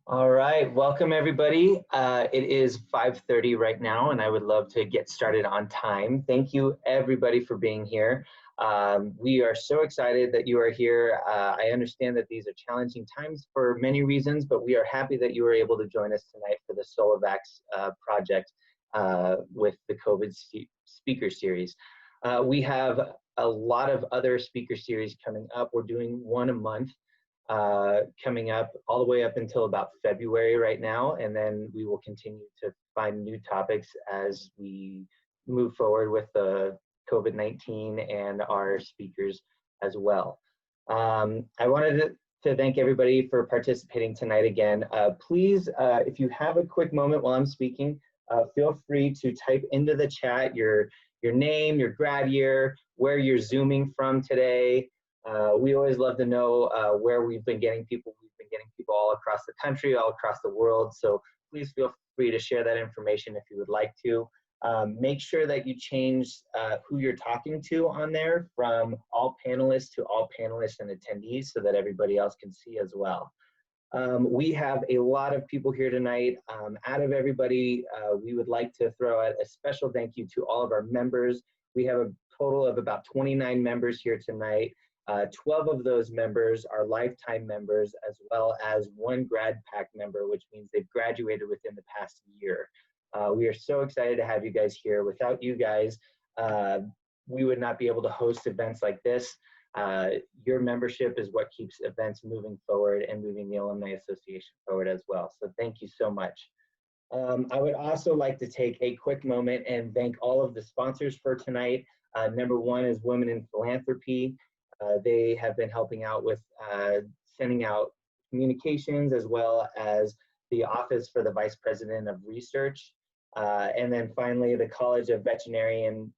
All right, welcome everybody. It is 5:30 right now, and I would love to get started on time. Thank you everybody for being here. We are so excited that you are here. I understand that these are challenging times for many reasons, but we are happy that you were able to join us tonight for the SoloVAX project with the COVID speaker series. We have a lot of other speaker series coming up. We're doing one a month. Coming up all the way up until about February right now, and then we will continue to find new topics as we move forward with the COVID-19 and our speakers as well. I wanted to thank everybody for participating tonight again. Please, if you have a quick moment while I'm speaking, feel free to type into the chat your name, your grad year, where you're Zooming from today. We always love to know where we've been getting people. We've been getting people all across the country, all across the world. So please feel free to share that information if you would like to. Make sure that you change who you're talking to on there from all panelists to all panelists and attendees so that everybody else can see as well. We have a lot of people here tonight. Out of everybody, we would like to throw out a special thank you to all of our members. We have a total of about 29 members here tonight. 12 of those members are lifetime members, as well as one grad pack member, which means they've graduated within the past year. We are so excited to have you guys here. Without you guys, we would not be able to host events like this. Your membership is what keeps events moving forward and moving the Alumni Association forward as well. So thank you so much. I would also like to take a quick moment and thank all of the sponsors for tonight. Number one is Women in Philanthropy. They have been helping out with sending out communications, as well as the Office for the Vice President of Research. And then finally, the College of Veterinary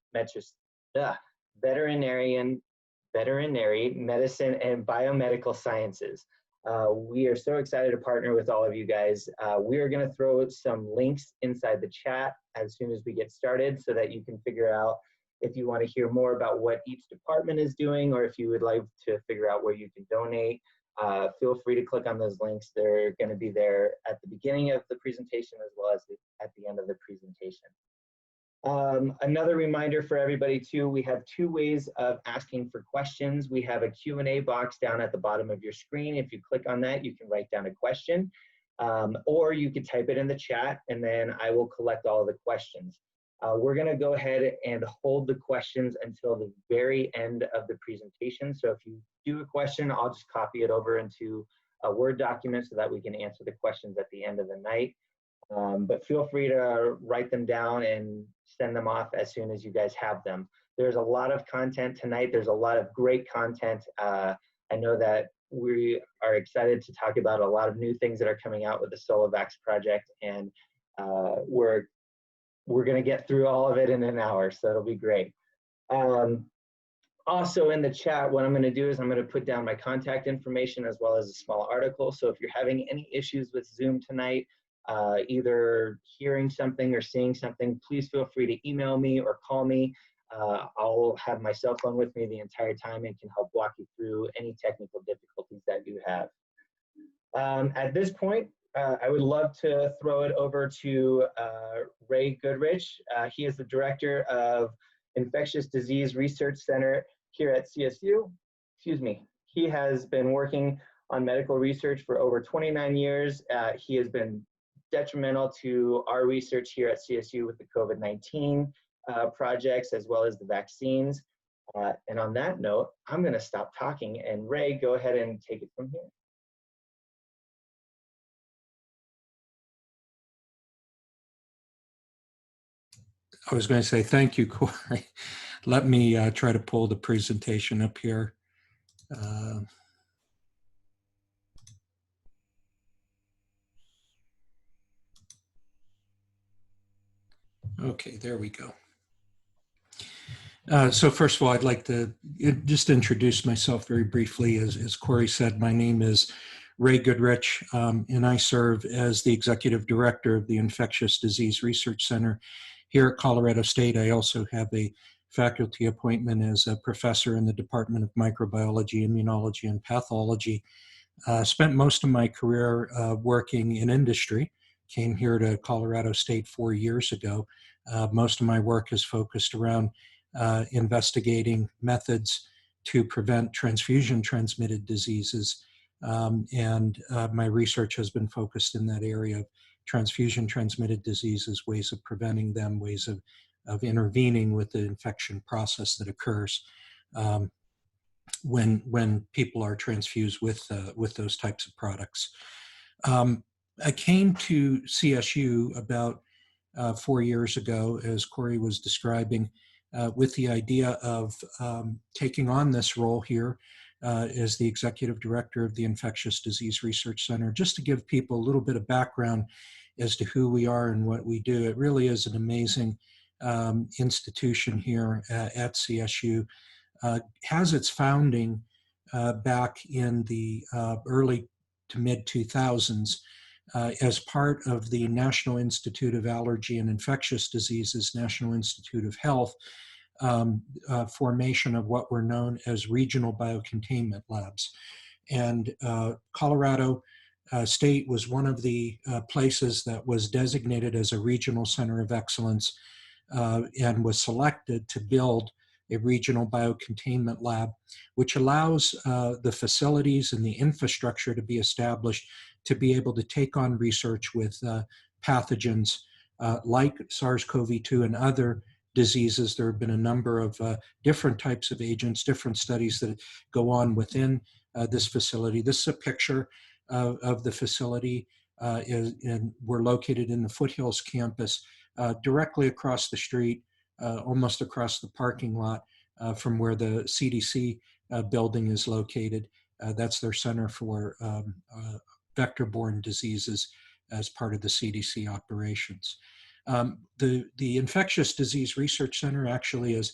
Medicine and Biomedical Sciences. We are so excited to partner with all of you guys. We are going to throw some links inside the chat as soon as we get started so that you can figure out if you want to hear more about what each department is doing, or if you would like to figure out where you can donate. Feel free to click on those links. They're going to be there at the beginning of the presentation as well as at the end of the presentation. Another reminder for everybody too, we have two ways of asking for questions. We have a Q&A box down at the bottom of your screen. If you click on that, you can write down a question, or you could type it in the chat, and then I will collect all of the questions. We're going to go ahead and hold the questions until the very end of the presentation. So if you do a question, I'll just copy it over into a Word document so that we can answer the questions at the end of the night. But feel free to write them down and send them off as soon as you guys have them. There's a lot of content tonight. There's a lot of great content. I know that we are excited to talk about a lot of new things that are coming out with the SoloVAX project, and we're going to get through all of it in an hour, so it'll be great. Also in the chat, what I'm going to do is I'm going to put down my contact information as well as a small article. So if you're having any issues with Zoom tonight, either hearing something or seeing something, please feel free to email me or call me. I'll have my cell phone with me the entire time and can help walk you through any technical difficulties that you have. At this point, I would love to throw it over to Ray Goodrich. He is the Director of Infectious Disease Research Center here at CSU. Excuse me. He has been working on medical research for over 29 years. He has been detrimental to our research here at CSU with the COVID-19 projects as well as the vaccines. And on that note, I'm going to stop talking, and Ray, go ahead and take it from here. I was going to say thank you, Corey. Let me try to pull the presentation up here. Okay, there we go. So first of all, I'd like to just introduce myself very briefly. As Corey said, my name is Ray Goodrich, and I serve as the Executive Director of the Infectious Disease Research Center here at Colorado State. I also have a faculty appointment as a professor in the Department of Microbiology, Immunology, and Pathology Spent most of my career working in industry. Came here to Colorado State 4 years ago. Most of my work is focused around investigating methods to prevent transfusion-transmitted diseases. And my research has been focused in that area of transfusion-transmitted diseases, ways of preventing them, ways of intervening with the infection process that occurs when people are transfused with those types of products. I came to CSU about 4 years ago, as Corey was describing, with the idea of taking on this role here as the executive director of the Infectious Disease Research Center, just to give people a little bit of background as to who we are and what we do. It really is an amazing institution here at CSU. Has its founding back in the early to mid 2000s as part of the National Institute of Allergy and Infectious Diseases, National Institute of Health, formation of what were known as regional biocontainment labs. And Colorado State was one of the places that was designated as a regional center of excellence and was selected to build a regional biocontainment lab, which allows the facilities and the infrastructure to be established to be able to take on research with pathogens like SARS-CoV-2 and other diseases. There have been a number of different types of agents, different studies that go on within this facility. This is a picture of the facility, and we're located in the Foothills campus, directly across the street, almost across the parking lot from where the CDC building is located. That's their Center for Vector-Borne Diseases as part of the CDC operations. The Infectious Disease Research Center actually is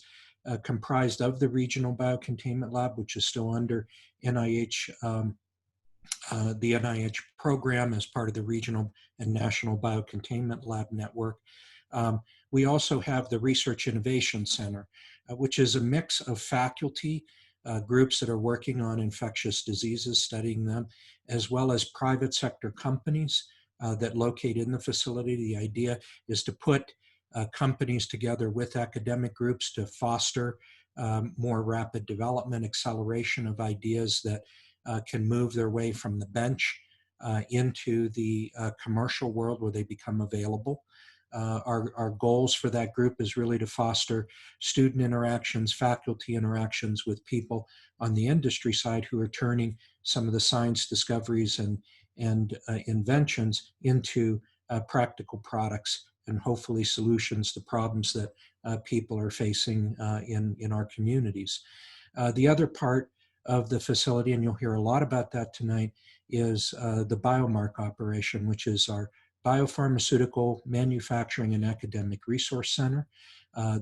comprised of the Regional Biocontainment Lab, which is still under NIH, the NIH program as part of the Regional and National Biocontainment Lab network. We also have the Research Innovation Center, which is a mix of faculty groups that are working on infectious diseases, studying them, as well as private sector companies that locate in the facility. The idea is to put companies together with academic groups to foster more rapid development, acceleration of ideas that can move their way from the bench into the commercial world where they become available. Our goals for that group is really to foster student interactions, faculty interactions with people on the industry side who are turning some of the science discoveries and inventions into practical products and hopefully solutions to problems that people are facing in our communities. The other part of the facility, and you'll hear a lot about that tonight, is the Biomark operation, which is our Biopharmaceutical Manufacturing and Academic Resource Center.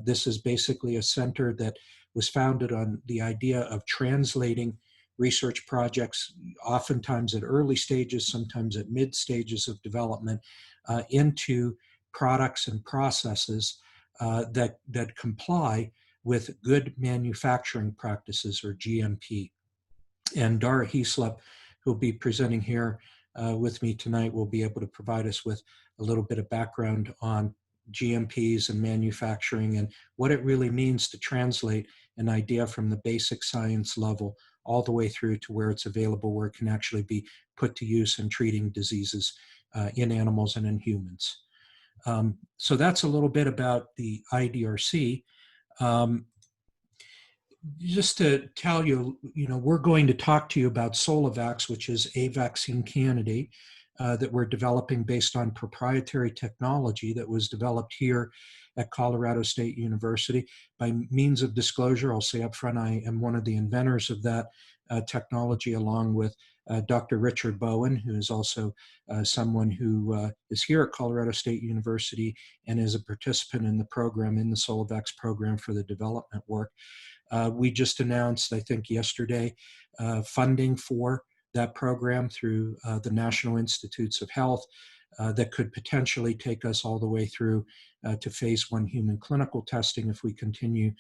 This is basically a center that was founded on the idea of translating research projects, oftentimes at early stages, sometimes at mid stages of development, into products and processes that comply with good manufacturing practices, or GMP. And Darragh Heaslip, who'll be presenting here with me tonight, will be able to provide us with a little bit of background on GMPs and manufacturing and what it really means to translate an idea from the basic science level all the way through to where it's available, where it can actually be put to use in treating diseases in animals and in humans. So that's a little bit about the IDRC. Just to tell you, we're going to talk to you about SolaVAX, which is a vaccine candidate that we're developing based on proprietary technology that was developed here at Colorado State University. By means of disclosure, I'll say up front, I am one of the inventors of that technology, along with Dr. Richard Bowen, who is also someone who is here at Colorado State University and is a participant in the program, in the SoloVAX program for the development work. We just announced, I think yesterday, funding for that program through the National Institutes of Health, that could potentially take us all the way through to phase 1 human clinical testing if we continue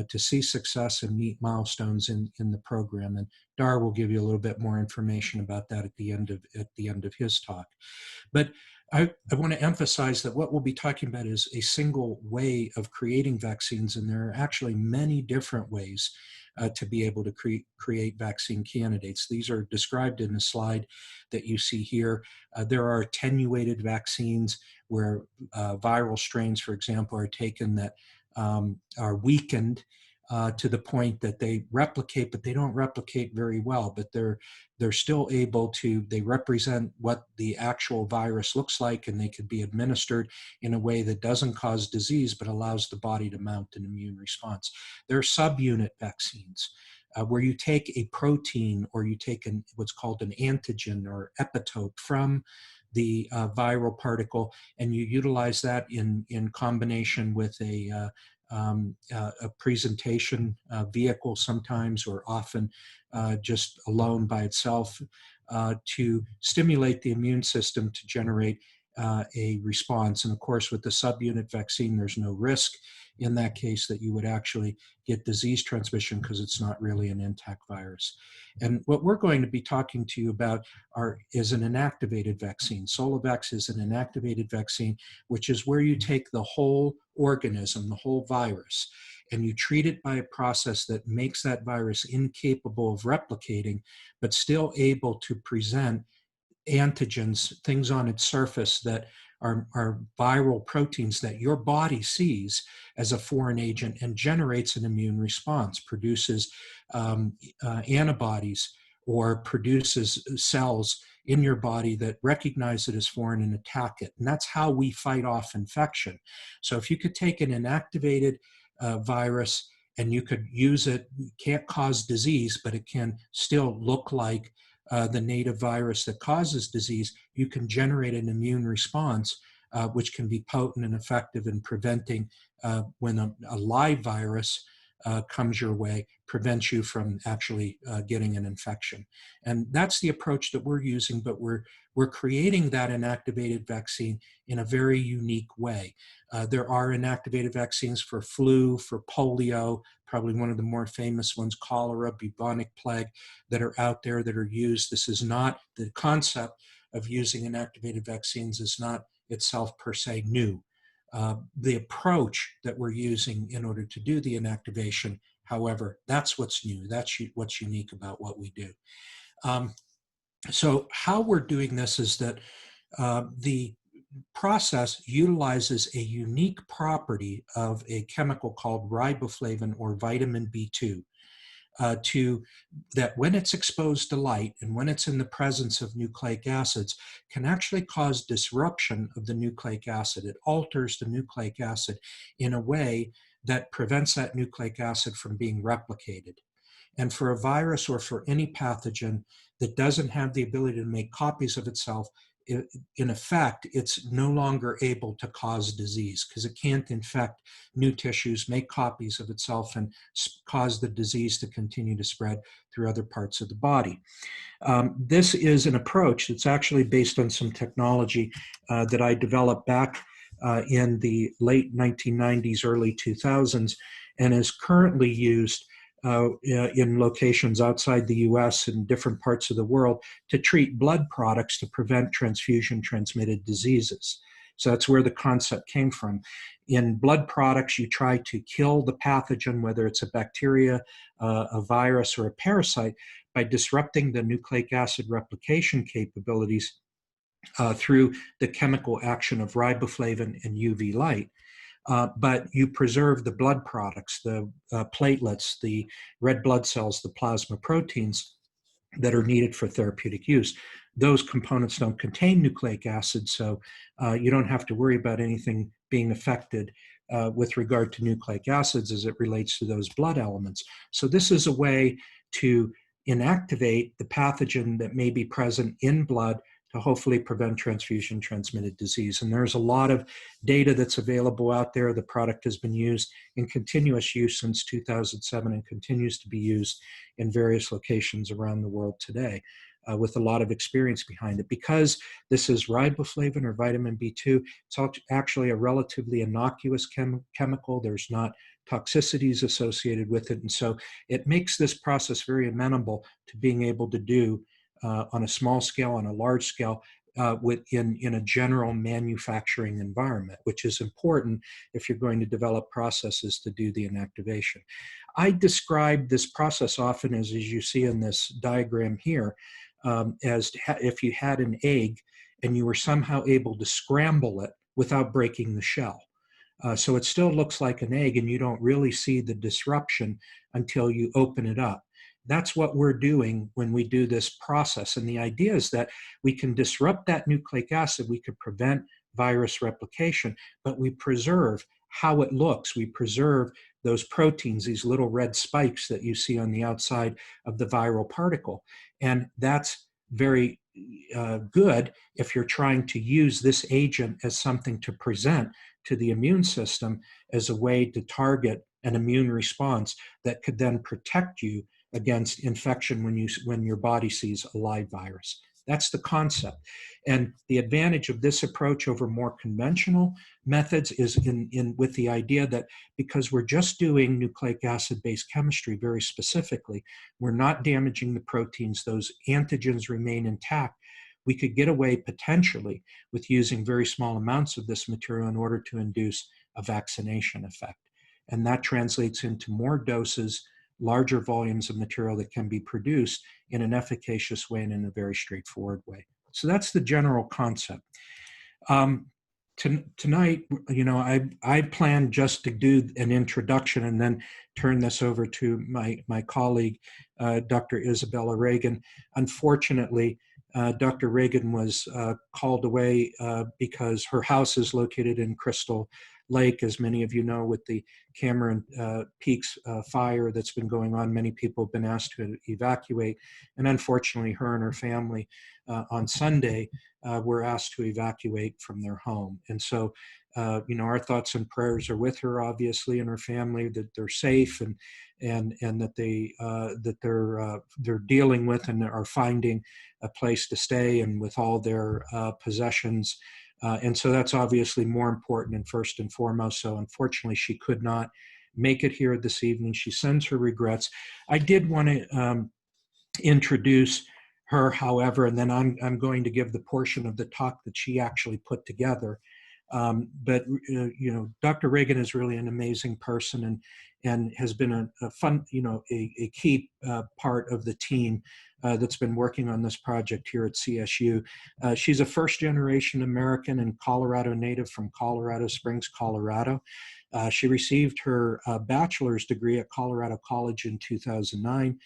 to see success and meet milestones in the program. And Darragh will give you a little bit more information about that at the end of his talk. But I want to emphasize that what we'll be talking about is a single way of creating vaccines, and there are actually many different ways to be able to create vaccine candidates. These are described in the slide that you see here. There are attenuated vaccines where viral strains, for example, are taken that are weakened to the point that they replicate, but they don't replicate very well, but they're still able to, they represent what the actual virus looks like, and they can be administered in a way that doesn't cause disease, but allows the body to mount an immune response. There are subunit vaccines where you take a protein, or you take what's called an antigen or epitope from the viral particle, and you utilize that in combination with a presentation vehicle sometimes, or often just alone by itself, to stimulate the immune system to generate a response. And of course, with the subunit vaccine, there's no risk in that case that you would actually get disease transmission, because it's not really an intact virus. And what we're going to be talking to you about is an inactivated vaccine. SoloVAX is an inactivated vaccine, which is where you take the whole organism, the whole virus, and you treat it by a process that makes that virus incapable of replicating, but still able to present antigens, things on its surface that are viral proteins that your body sees as a foreign agent and generates an immune response, produces antibodies, or produces cells in your body that recognize it as foreign and attack it. And that's how we fight off infection. So if you could take an inactivated virus and you could use it, it can't cause disease, but it can still look like the native virus that causes disease, you can generate an immune response, which can be potent and effective in preventing, when a live virus comes your way, prevents you from actually getting an infection. And that's the approach that we're using, but we're creating that inactivated vaccine in a very unique way. There are inactivated vaccines for flu, for polio, probably one of the more famous ones, cholera, bubonic plague, that are out there that are used. This is not, the concept of using inactivated vaccines is not itself per se new. The approach that we're using in order to do the inactivation, however, that's what's new. That's what's unique about what we do. So how we're doing this is that the process utilizes a unique property of a chemical called riboflavin, or vitamin B2, that when it's exposed to light and when it's in the presence of nucleic acids, can actually cause disruption of the nucleic acid. It alters the nucleic acid in a way that prevents that nucleic acid from being replicated. And for a virus, or for any pathogen that doesn't have the ability to make copies of itself, in effect, it's no longer able to cause disease, because it can't infect new tissues, make copies of itself, and cause the disease to continue to spread through other parts of the body. This is an approach that's actually based on some technology that I developed back in the late 1990s, early 2000s, and is currently used in locations outside the US and different parts of the world to treat blood products to prevent transfusion-transmitted diseases. So that's where the concept came from. In blood products, you try to kill the pathogen, whether it's a bacteria, a virus, or a parasite, by disrupting the nucleic acid replication capabilities through the chemical action of riboflavin and UV light. But you preserve the blood products, the platelets, the red blood cells, the plasma proteins that are needed for therapeutic use. Those components don't contain nucleic acid, so you don't have to worry about anything being affected with regard to nucleic acids as it relates to those blood elements. So this is a way to inactivate the pathogen that may be present in blood to hopefully prevent transfusion-transmitted disease. And there's a lot of data that's available out there. The product has been used in continuous use since 2007 and continues to be used in various locations around the world today, with a lot of experience behind it. Because this is riboflavin or vitamin B2, it's actually a relatively innocuous chemical. There's not toxicities associated with it. And so it makes this process very amenable to being able to do on a small scale, on a large scale, in a general manufacturing environment, which is important if you're going to develop processes to do the inactivation. I describe this process often as you see in this diagram here, as if you had an egg and you were somehow able to scramble it without breaking the shell. So it still looks like an egg, and you don't really see the disruption until you open it up. That's what we're doing when we do this process. And the idea is that we can disrupt that nucleic acid, we could prevent virus replication, but we preserve how it looks. We preserve those proteins, these little red spikes that you see on the outside of the viral particle. And that's very good if you're trying to use this agent as something to present to the immune system as a way to target an immune response that could then protect you against infection when your body sees a live virus. That's the concept. And the advantage of this approach over more conventional methods is with the idea that because we're just doing nucleic acid-based chemistry very specifically, we're not damaging the proteins, those antigens remain intact. We could get away potentially with using very small amounts of this material in order to induce a vaccination effect. And that translates into more doses, larger volumes of material that can be produced in an efficacious way and in a very straightforward way. So that's the general concept. Tonight, I plan just to do an introduction and then turn this over to my colleague, Dr. Izabela Ragan. Unfortunately, Dr. Ragan was called away because her house is located in Crystal Lake, as many of you know, with the Cameron Peaks fire that's been going on. Many people have been asked to evacuate, and unfortunately her and her family on Sunday were asked to evacuate from their home. And so our thoughts and prayers are with her, obviously, and her family, that they're safe and that they're dealing with and are finding a place to stay and with all their possessions. And so that's obviously more important and first and foremost. So unfortunately, she could not make it here this evening. She sends her regrets. I did want to introduce her, however, and then I'm going to give the portion of the talk that she actually put together. But Dr. Ragan is really an amazing person and has been a fun, a key part of the team that's been working on this project here at CSU. She's a first-generation American and Colorado native from Colorado Springs, Colorado. She received her bachelor's degree at Colorado College in 2009.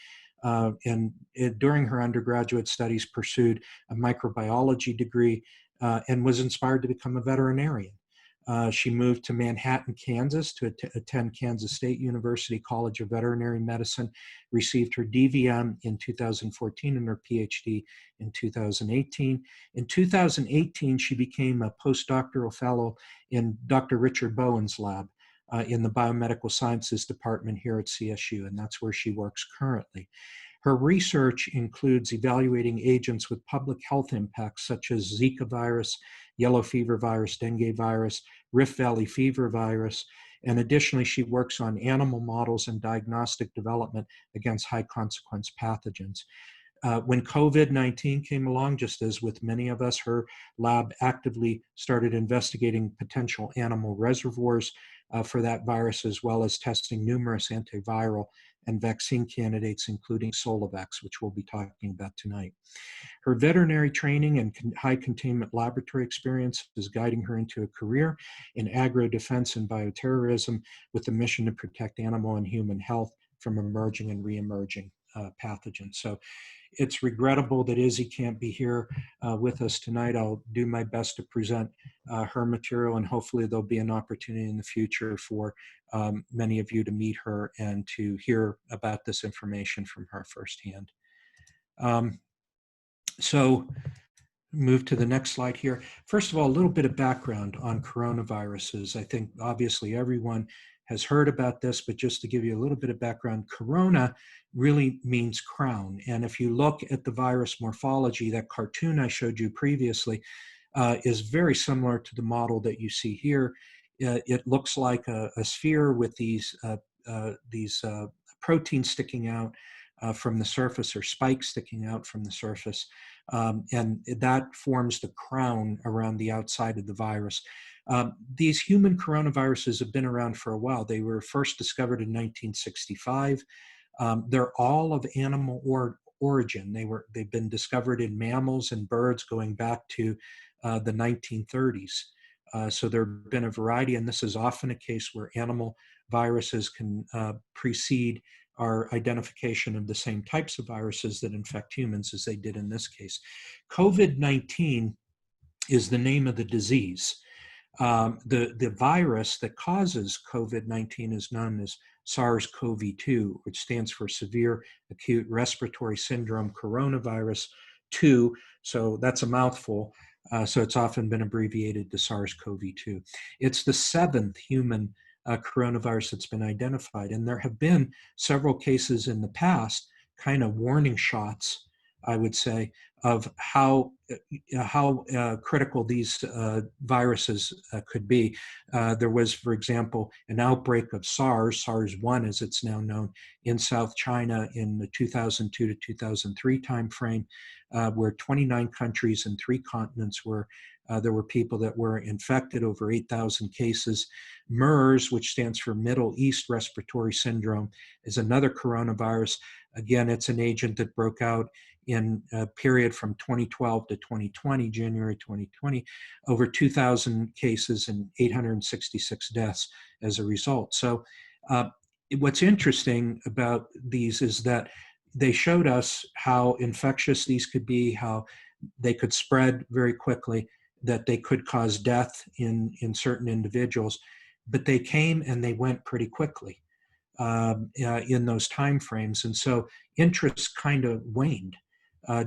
And during her undergraduate studies pursued a microbiology degree and was inspired to become a veterinarian. She moved to Manhattan, Kansas to attend Kansas State University College of Veterinary Medicine, received her DVM in 2014 and her PhD in 2018. In 2018, she became a postdoctoral fellow in Dr. Richard Bowen's lab in the Biomedical Sciences Department here at CSU, and that's where she works currently. Her research includes evaluating agents with public health impacts such as Zika virus, yellow fever virus, dengue virus, Rift Valley fever virus, and additionally, she works on animal models and diagnostic development against high consequence pathogens. When COVID-19 came along, just as with many of us, her lab actively started investigating potential animal reservoirs for that virus, as well as testing numerous antiviral and vaccine candidates, including SolaVAX, which we'll be talking about tonight. Her veterinary training and high containment laboratory experience is guiding her into a career in agro-defense and bioterrorism with the mission to protect animal and human health from emerging and re-emerging pathogens. So it's regrettable that Izzy can't be here with us tonight. I'll do my best to present her material, and hopefully there'll be an opportunity in the future for many of you to meet her and to hear about this information from her firsthand. So move to the next slide here. First of all, a little bit of background on coronaviruses. I think obviously everyone has heard about this, but just to give you a little bit of background, corona really means crown. And if you look at the virus morphology, that cartoon I showed you previously is very similar to the model that you see here. It looks like a sphere with these proteins sticking out from the surface, or spikes sticking out from the surface. And that forms the crown around the outside of the virus. These human coronaviruses have been around for a while. They were first discovered in 1965. They're all of animal origin. They've been discovered in mammals and birds going back to the 1930s. So there have been a variety, and this is often a case where animal viruses can precede our identification of the same types of viruses that infect humans as they did in this case. COVID-19 is the name of the disease. The virus that causes COVID-19 is known as SARS-CoV-2, which stands for Severe Acute Respiratory Syndrome Coronavirus 2. So that's a mouthful. So it's often been abbreviated to SARS-CoV-2. It's the 7th human coronavirus that's been identified. And there have been several cases in the past, kind of warning shots, I would say, of how critical these viruses could be. There was, for example, an outbreak of SARS-1 as it's now known, in South China in the 2002 to 2003 timeframe, where 29 countries and 3 continents there were people that were infected, over 8,000 cases. MERS, which stands for Middle East Respiratory Syndrome, is another coronavirus. Again, it's an agent that broke out in a period from 2012 to 2020, January 2020, over 2,000 cases and 866 deaths as a result. So what's interesting about these is that they showed us how infectious these could be, how they could spread very quickly, that they could cause death in certain individuals, but they came and they went pretty quickly in those timeframes. And so interest kind of waned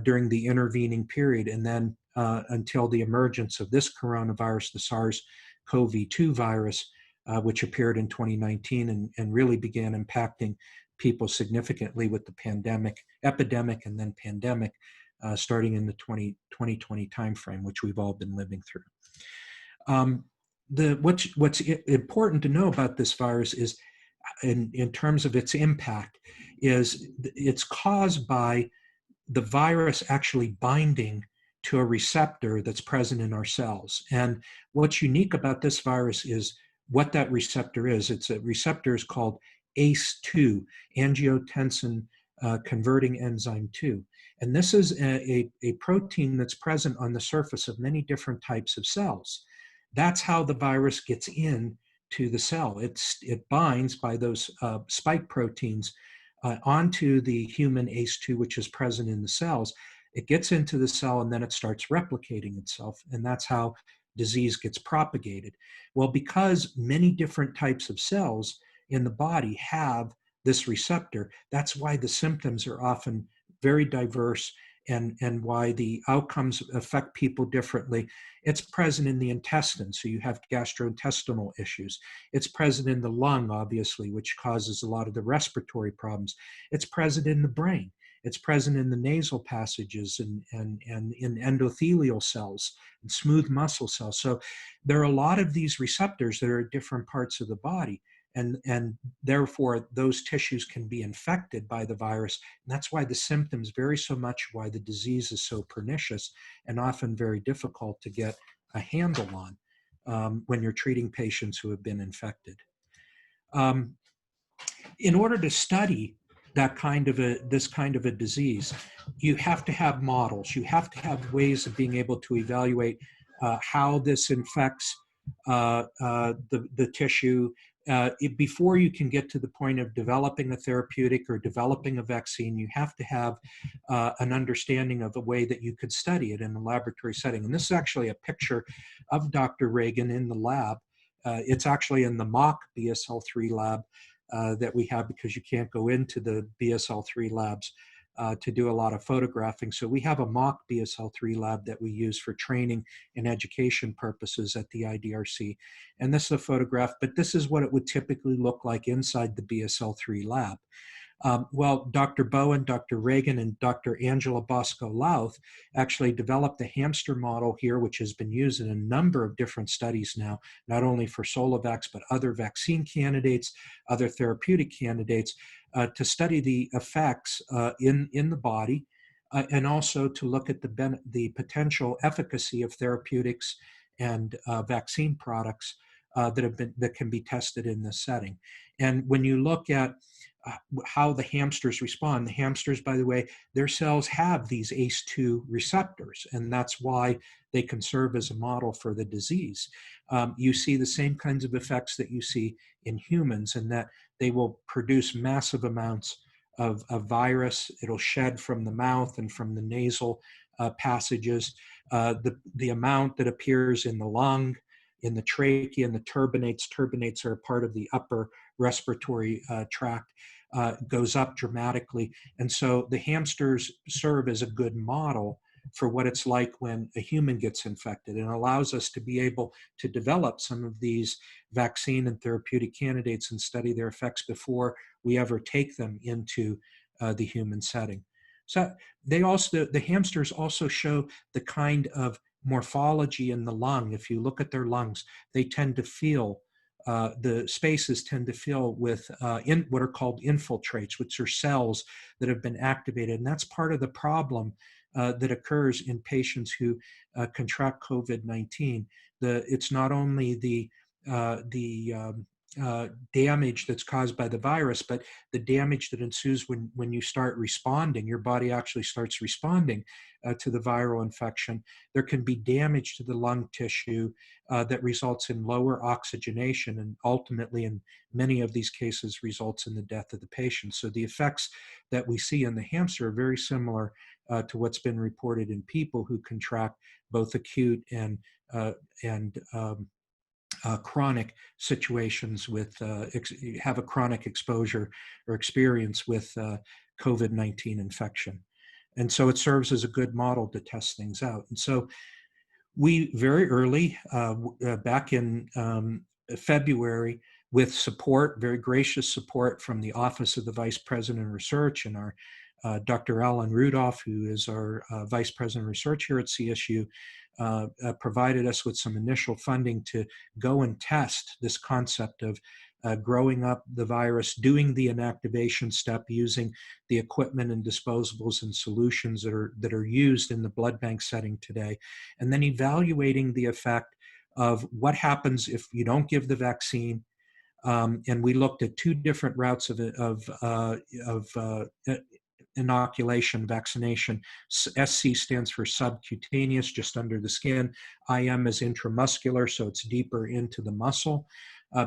during the intervening period. And then until the emergence of this coronavirus, the SARS-CoV-2 virus, which appeared in 2019 and really began impacting people significantly with the epidemic and then pandemic, starting in the 2020 timeframe, which we've all been living through. What's important to know about this virus is, in terms of its impact, is it's caused by the virus actually binding to a receptor that's present in our cells. And what's unique about this virus is what that receptor is. It's a receptor is called ACE2, angiotensin converting enzyme 2. And this is a protein that's present on the surface of many different types of cells. That's how the virus gets in to the cell. It binds by those spike proteins onto the human ACE2, which is present in the cells. It gets into the cell and then it starts replicating itself. And that's how disease gets propagated. Well, because many different types of cells in the body have this receptor, that's why the symptoms are often very diverse and why the outcomes affect people differently. It's present in the intestine, so you have gastrointestinal issues. It's present in the lung, obviously, which causes a lot of the respiratory problems. It's present in the brain. It's present in the nasal passages and in endothelial cells and smooth muscle cells. So there are a lot of these receptors that are at different parts of the body. And therefore, those tissues can be infected by the virus. And that's why the symptoms vary so much, why the disease is so pernicious and often very difficult to get a handle on when you're treating patients who have been infected. In order to study this kind of a disease, you have to have models. You have to have ways of being able to evaluate how this infects the tissue. Before you can get to the point of developing a therapeutic or developing a vaccine, you have to have an understanding of a way that you could study it in a laboratory setting. And this is actually a picture of Dr. Ragan in the lab. It's actually in the mock BSL-3 lab that we have, because you can't go into the BSL-3 labs to do a lot of photographing. So we have a mock BSL-3 lab that we use for training and education purposes at the IDRC. And this is a photograph, but this is what it would typically look like inside the BSL-3 lab. Well, Dr. Bowen, Dr. Ragan, and Dr. Angela Bosco-Louth actually developed the hamster model here, which has been used in a number of different studies now, not only for SoloVAX, but other vaccine candidates, other therapeutic candidates, to study the effects in the body, and also to look at the potential efficacy of therapeutics and vaccine products that can be tested in this setting. And when you look at how the hamsters respond. The hamsters, by the way, their cells have these ACE2 receptors, and that's why they can serve as a model for the disease. You see the same kinds of effects that you see in humans, in that they will produce massive amounts of virus. It'll shed from the mouth and from the nasal passages. The amount that appears in the lung, in the trachea, and the turbinates. Turbinates are a part of the upper respiratory tract. Goes up dramatically. And so the hamsters serve as a good model for what it's like when a human gets infected, and allows us to be able to develop some of these vaccine and therapeutic candidates and study their effects before we ever take them into the human setting. So the hamsters also show the kind of morphology in the lung. If you look at their lungs, they tend to feel the spaces tend to fill with what are called infiltrates, which are cells that have been activated. And that's part of the problem that occurs in patients who contract COVID-19. It's not only the damage that's caused by the virus, but the damage that ensues when you start responding, your body actually starts responding to the viral infection. There can be damage to the lung tissue that results in lower oxygenation, and ultimately in many of these cases results in the death of the patient. So the effects that we see in the hamster are very similar to what's been reported in people who contract both acute and chronic situations with, have a chronic exposure or experience with COVID-19 infection. And so it serves as a good model to test things out. And so we very early, back in February, with support, very gracious support from the Office of the Vice President of Research and our Dr. Alan Rudolph, who is our Vice President of Research here at CSU, provided us with some initial funding to go and test this concept of growing up the virus, doing the inactivation step using the equipment and disposables and solutions that are used in the blood bank setting today, and then evaluating the effect of what happens if you don't give the vaccine. And we looked at two different routes of inoculation, vaccination. SC stands for subcutaneous, just under the skin. IM is intramuscular, so it's deeper into the muscle,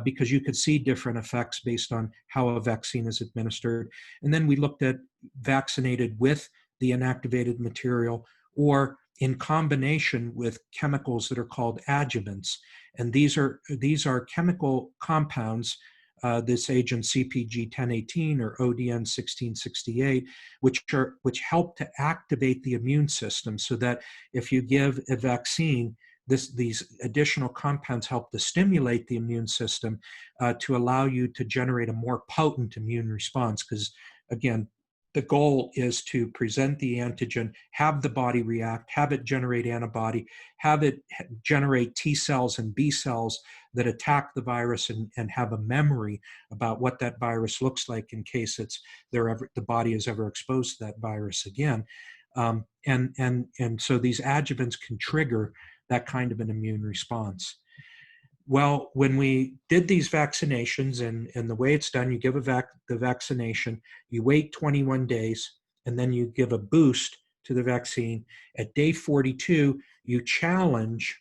because you could see different effects based on how a vaccine is administered. And then we looked at vaccinated with the inactivated material, or in combination with chemicals that are called adjuvants. And these are chemical compounds, this agent CpG 1018 or ODN 1668, which help to activate the immune system, so that if you give a vaccine, these additional compounds help to stimulate the immune system to allow you to generate a more potent immune response. Because again, the goal is to present the antigen, have the body react, have it generate antibody, have it generate T cells and B cells that attack the virus and have a memory about what that virus looks like in case the body is ever exposed to that virus again. And so these adjuvants can trigger that kind of an immune response. Well, when we did these vaccinations, and the way it's done, you give the vaccination, you wait 21 days, and then you give a boost to the vaccine. At day 42, you challenge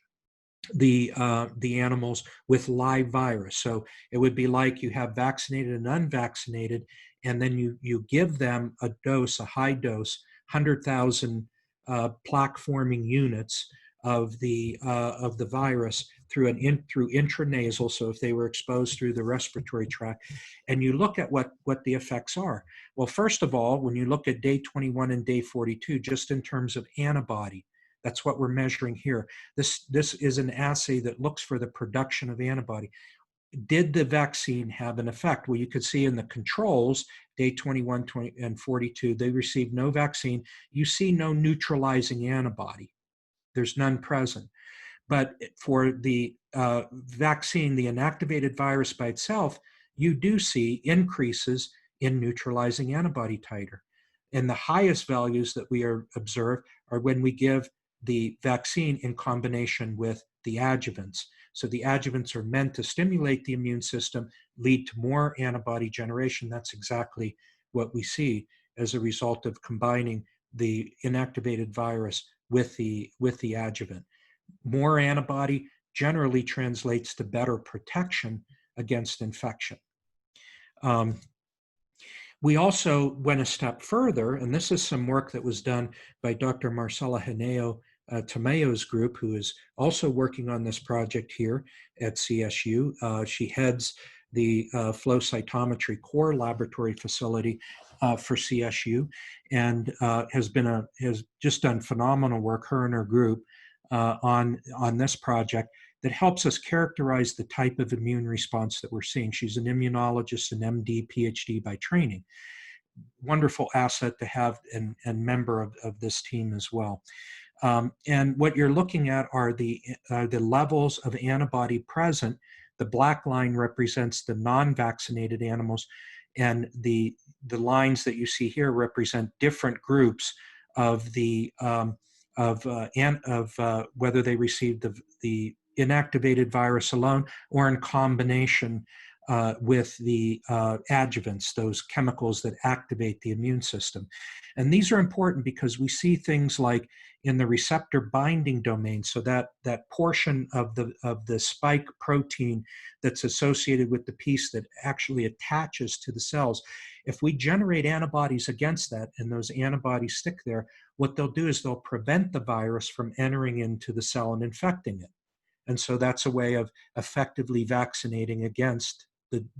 the animals with live virus. So it would be like you have vaccinated and unvaccinated, and then you give them a high dose, 100,000 plaque-forming units of the virus through intranasal, so if they were exposed through the respiratory tract, and you look at what the effects are. Well, first of all, when you look at day 21 and day 42, just in terms of antibody, that's what we're measuring here. This is an assay that looks for the production of antibody. Did the vaccine have an effect? Well, you could see in the controls, day 21, 20, and 42, they received no vaccine. You see no neutralizing antibody. There's none present. But for the vaccine, the inactivated virus by itself, you do see increases in neutralizing antibody titer. And the highest values that we observe are when we give the vaccine in combination with the adjuvants. So the adjuvants are meant to stimulate the immune system, lead to more antibody generation. That's exactly what we see as a result of combining the inactivated virus with the adjuvant. More antibody generally translates to better protection against infection. We also went a step further, and this is some work that was done by Dr. Marcela Henao Tamayo's group, who is also working on this project here at CSU. She heads the flow cytometry core laboratory facility for CSU, and has just done phenomenal work, her and her group, on this project that helps us characterize the type of immune response that we're seeing. She's an immunologist, an MD, PhD by training. Wonderful asset to have and member of this team as well. And what you're looking at are the levels of antibody present. The black line represents the non-vaccinated animals, and the lines that you see here represent different groups of the whether they received the inactivated virus alone or in combination with the adjuvants, those chemicals that activate the immune system. And these are important because we see things like in the receptor binding domain, so that portion of the spike protein that's associated with the piece that actually attaches to the cells. If we generate antibodies against that and those antibodies stick there, what they'll do is they'll prevent the virus from entering into the cell and infecting it. And so that's a way of effectively vaccinating against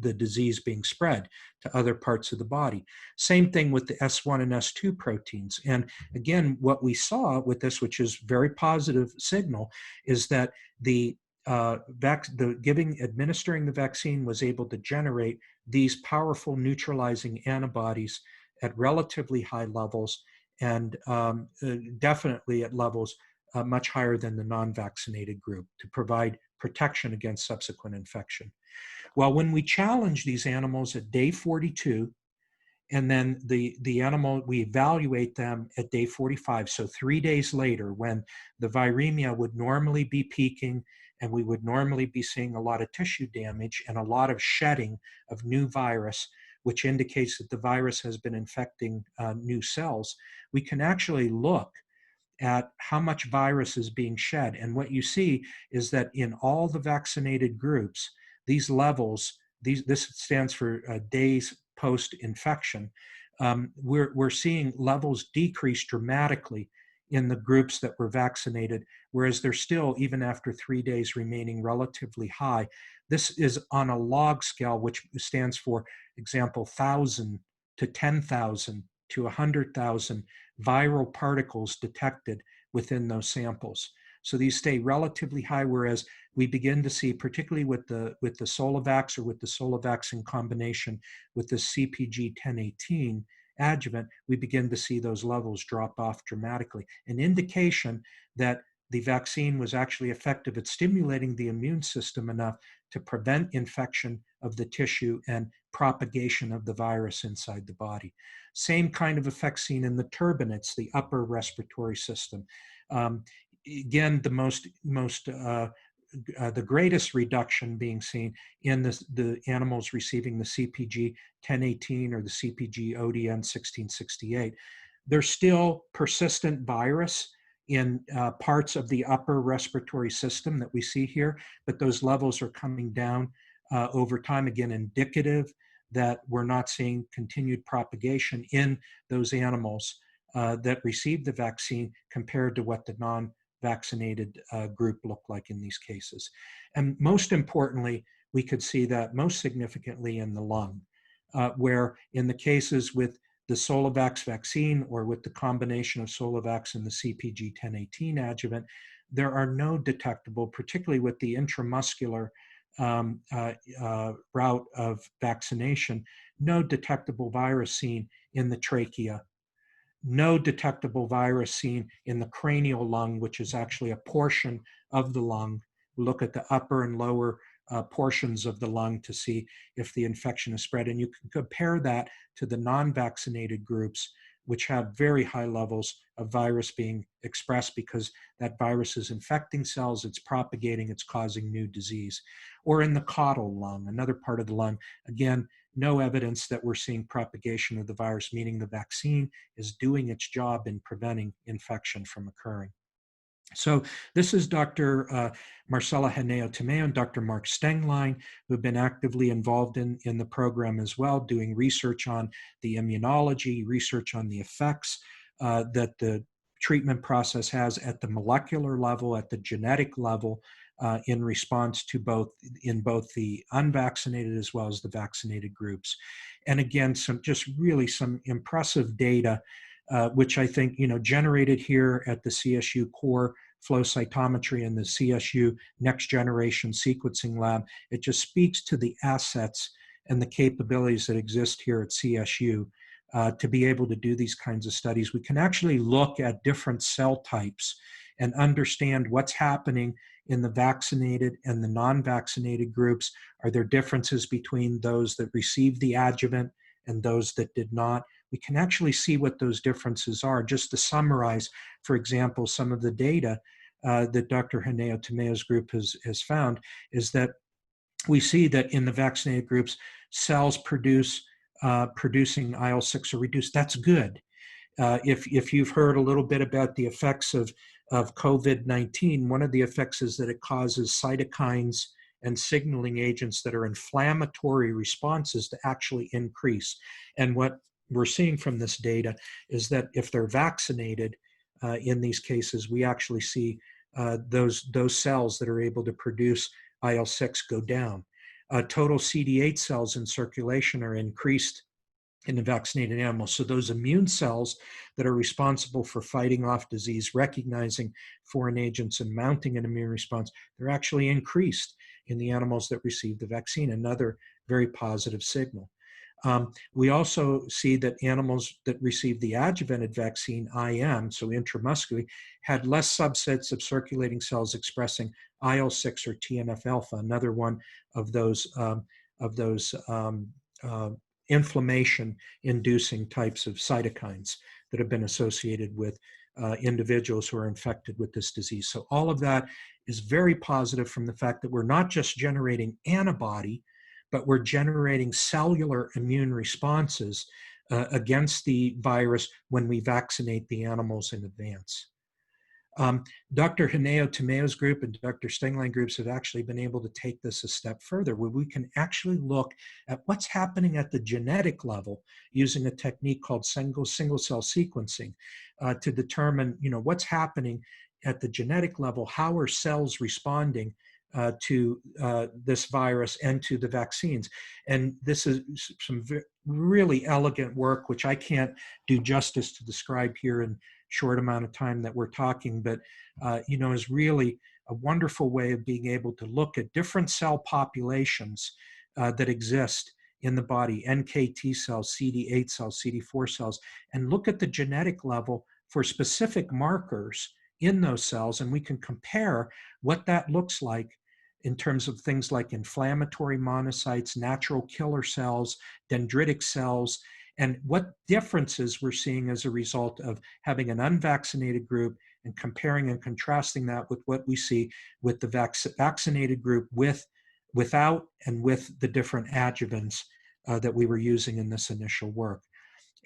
the disease being spread to other parts of the body. Same thing with the S1 and S2 proteins. And again, what we saw with this, which is very positive signal, is that administering the vaccine was able to generate these powerful neutralizing antibodies at relatively high levels, and definitely at levels much higher than the non-vaccinated group to provide protection against subsequent infection. Well, when we challenge these animals at day 42, and then the animal, we evaluate them at day 45, so 3 days later, when the viremia would normally be peaking and we would normally be seeing a lot of tissue damage and a lot of shedding of new virus, which indicates that the virus has been infecting new cells, we can actually look at how much virus is being shed. And what you see is that in all the vaccinated groups, these levels, this stands for days post-infection, we're seeing levels decrease dramatically in the groups that were vaccinated, whereas they're still, even after 3 days, remaining relatively high. This is on a log scale, which stands for example, 1,000 to 10,000 to 100,000 viral particles detected within those samples. So these stay relatively high, whereas we begin to see, particularly with the SoloVAX or with the SolaVAX in combination with the CpG 1018 adjuvant, we begin to see those levels drop off dramatically. An indication that the vaccine was actually effective at stimulating the immune system enough to prevent infection of the tissue and propagation of the virus inside the body. Same kind of effect seen in the turbinates, the upper respiratory system. Again, the greatest reduction being seen in the animals receiving the CpG 1018 or the CpG ODN 1668. There's still persistent virus in parts of the upper respiratory system that we see here, but those levels are coming down over time, again, indicative that we're not seeing continued propagation in those animals that received the vaccine compared to what the non-vaccinated group look like in these cases. And most importantly, we could see that most significantly in the lung, where in the cases with the SolaVAX vaccine or with the combination of SolaVAX and the CpG 1018 adjuvant, there are no detectable, particularly with the intramuscular route of vaccination, no detectable virus seen in the trachea, no detectable virus seen in the cranial lung, which is actually a portion of the lung. We look at the upper and lower portions of the lung to see if the infection is spread. And you can compare that to the non-vaccinated groups, which have very high levels of virus being expressed because that virus is infecting cells, it's propagating, it's causing new disease. Or in the caudal lung, another part of the lung, again, no evidence that we're seeing propagation of the virus, meaning the vaccine is doing its job in preventing infection from occurring. So this is Dr. Marcela Henao-Tomeo and Dr. Mark Stenglein, who have been actively involved in the program as well, doing research on the immunology, research on the effects that the treatment process has at the molecular level, at the genetic level, in response to both the unvaccinated as well as the vaccinated groups. And again, some impressive data which I think, generated here at the CSU core flow cytometry and the CSU next generation sequencing lab. It just speaks to the assets and the capabilities that exist here at CSU to be able to do these kinds of studies. We can actually look at different cell types and understand what's happening in the vaccinated and the non-vaccinated groups. Are there differences between those that received the adjuvant and those that did not? We can actually see what those differences are. Just to summarize, for example, some of the data that Dr. Henao-Tomeo's group has found is that we see that in the vaccinated groups, cells producing IL-6 are reduced. That's good. If you've heard a little bit about the effects of COVID-19, one of the effects is that it causes cytokines and signaling agents that are inflammatory responses to actually increase. And what we're seeing from this data is that if they're vaccinated, in these cases, we actually see those cells that are able to produce IL-6 go down. Total CD8 cells in circulation are increased in the vaccinated animals. So those immune cells that are responsible for fighting off disease, recognizing foreign agents and mounting an immune response, they're actually increased in the animals that receive the vaccine, another very positive signal. We also see that animals that received the adjuvanted vaccine, IM, so intramuscularly, had less subsets of circulating cells expressing IL-6 or TNF-alpha, another one of those inflammation-inducing types of cytokines that have been associated with individuals who are infected with this disease. So all of that is very positive from the fact that we're not just generating antibody, but we're generating cellular immune responses against the virus when we vaccinate the animals in advance. Dr. Henao-Tomeo's group and Dr. Stenglein groups have actually been able to take this a step further, where we can actually look at what's happening at the genetic level using a technique called single cell sequencing to determine, what's happening at the genetic level. How are cells responding to this virus and to the vaccines? And this is some really elegant work, which I can't do justice to describe here in short amount of time that we're talking, but is really a wonderful way of being able to look at different cell populations that exist in the body, NKT cells, CD8 cells, CD4 cells, and look at the genetic level for specific markers in those cells, and we can compare what that looks like in terms of things like inflammatory monocytes, natural killer cells, dendritic cells, and what differences we're seeing as a result of having an unvaccinated group and comparing and contrasting that with what we see with the vaccinated group without and with the different adjuvants that we were using in this initial work.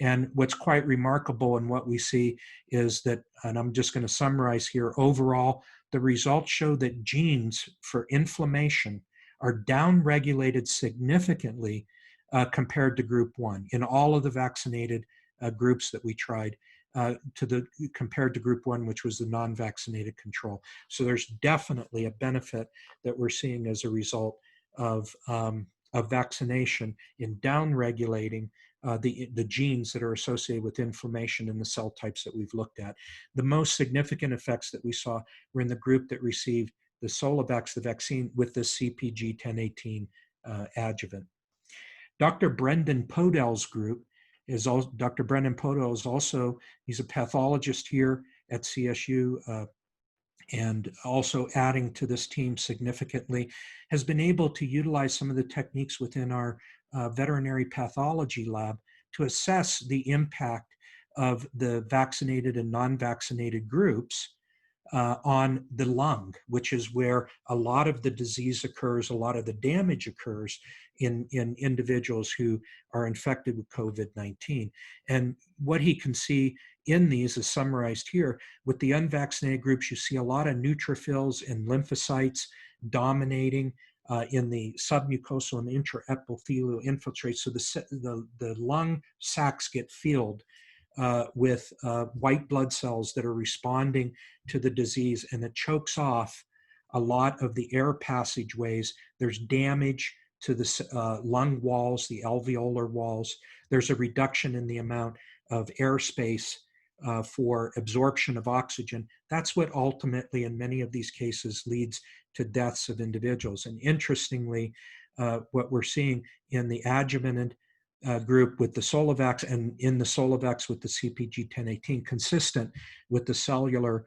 And what's quite remarkable in what we see is that, and I'm just going to summarize here, overall, the results show that genes for inflammation are downregulated significantly compared to group 1 in all of the vaccinated groups that we tried. compared to group 1, which was the non-vaccinated control. So there's definitely a benefit that we're seeing as a result of vaccination in downregulating the genes that are associated with inflammation in the cell types that we've looked at. The most significant effects that we saw were in the group that received the SoloVAX, the vaccine with the CpG 1018 adjuvant. Dr. Brendan Podell's group is also, Dr. Brendan Podell is also, he's a pathologist here at CSU, and also adding to this team significantly, has been able to utilize some of the techniques within our veterinary pathology lab to assess the impact of the vaccinated and non-vaccinated groups on the lung, which is where a lot of the disease occurs, a lot of the damage occurs in individuals who are infected with COVID-19. And what he can see in these is summarized here. With the unvaccinated groups, you see a lot of neutrophils and lymphocytes dominating in the submucosal and intraepithelial infiltrates. So the lung sacs get filled with white blood cells that are responding to the disease, and it chokes off a lot of the air passageways. There's damage to the lung walls, the alveolar walls. There's a reduction in the amount of airspace for absorption of oxygen. That's what ultimately, in many of these cases, leads to deaths of individuals. And interestingly, what we're seeing in the adjuvanted group with the SoloVAX and in the SolaVAX with the CpG 1018, consistent with the cellular